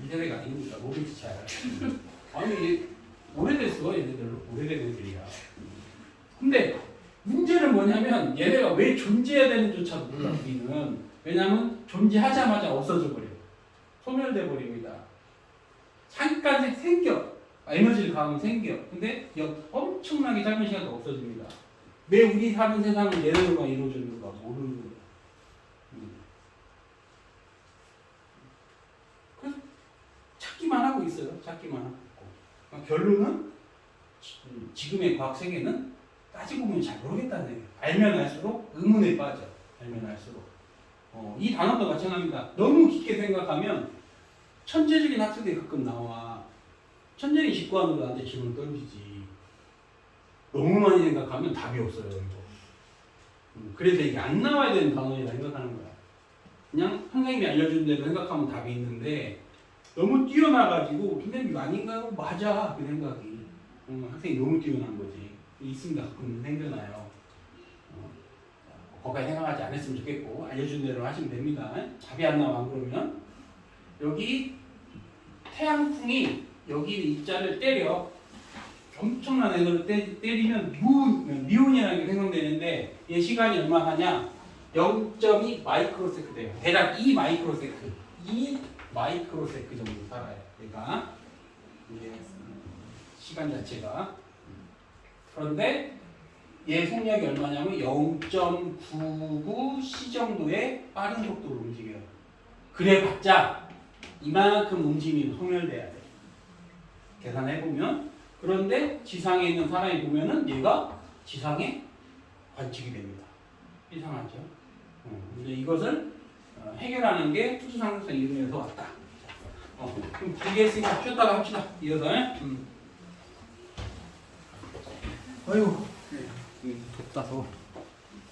이 세대가 아니니까 모르지 잘. 아니 얘 오래됐어 얘네들 오래된 애들이야. 근데 문제는 뭐냐면 얘네가 왜 존재해야 되는지조차도 몰라 우리는. 왜냐면 존재하자마자 없어져 버려. 소멸돼 버립니다. 잠깐 생겨. 에너지를 가하면 생겨. 근데 엄청나게 짧은 시간에 없어집니다. 왜 우리 사는 세상은 얘네들만 이루어지는가 모르는 거예요. 그래서 찾기만 하고 있어요. 찾기만 하고 있고. 결론은 지금의 과학 세계는 따지고 보면 잘 모르겠다는 얘기예요. 알면 알수록 의문에 빠져. 알면 알수록. 이 단어도 마찬가지입니다. 너무 깊게 생각하면 천재적인 학생들이 가끔 나와. 천재인 직관으로 나한테 질문을 던지지. 너무 많이 생각하면 답이 없어요. 이거. 그래서 이게 안 나와야 되는 단어이라 생각하는 거야. 그냥 선생님이 알려준 대로 생각하면 답이 있는데 너무 뛰어나가지고 선생님 이거 아닌가요? 맞아. 그 생각이. 학생이 너무 뛰어난 거지. 있습니다. 가끔 생겨나요. 거기까지 생각하지 않았으면 좋겠고 알려준 대로 하시면 됩니다. 답이 안 나와. 그러면 여기 태양풍이 여기 입자를 때려. 엄청난 에너지를 때리면 미온이라는 게 생성되는데 얘 시간이 얼마 하냐? 0.2 마이크로세컨드 돼요. 대략 2 마이크로세컨드. 2 마이크로세컨드 정도 살아요. 얘가 시간 자체가. 그런데 얘 속력이 얼마냐면 0.99 c 정도의 빠른 속도로 움직여요. 그래봤자 이만큼 움직이면 소멸돼야 돼. 계산해보면. 그런데 지상에 있는 사람이 보면은 얘가 지상에 관측이 됩니다. 이상하죠? 근데 이것을 해결하는 게 투수상대성 이론에서 왔다. 그럼 길게 했으니까 쉬었다가 합시다. 이어서. 아유, 덥다 더.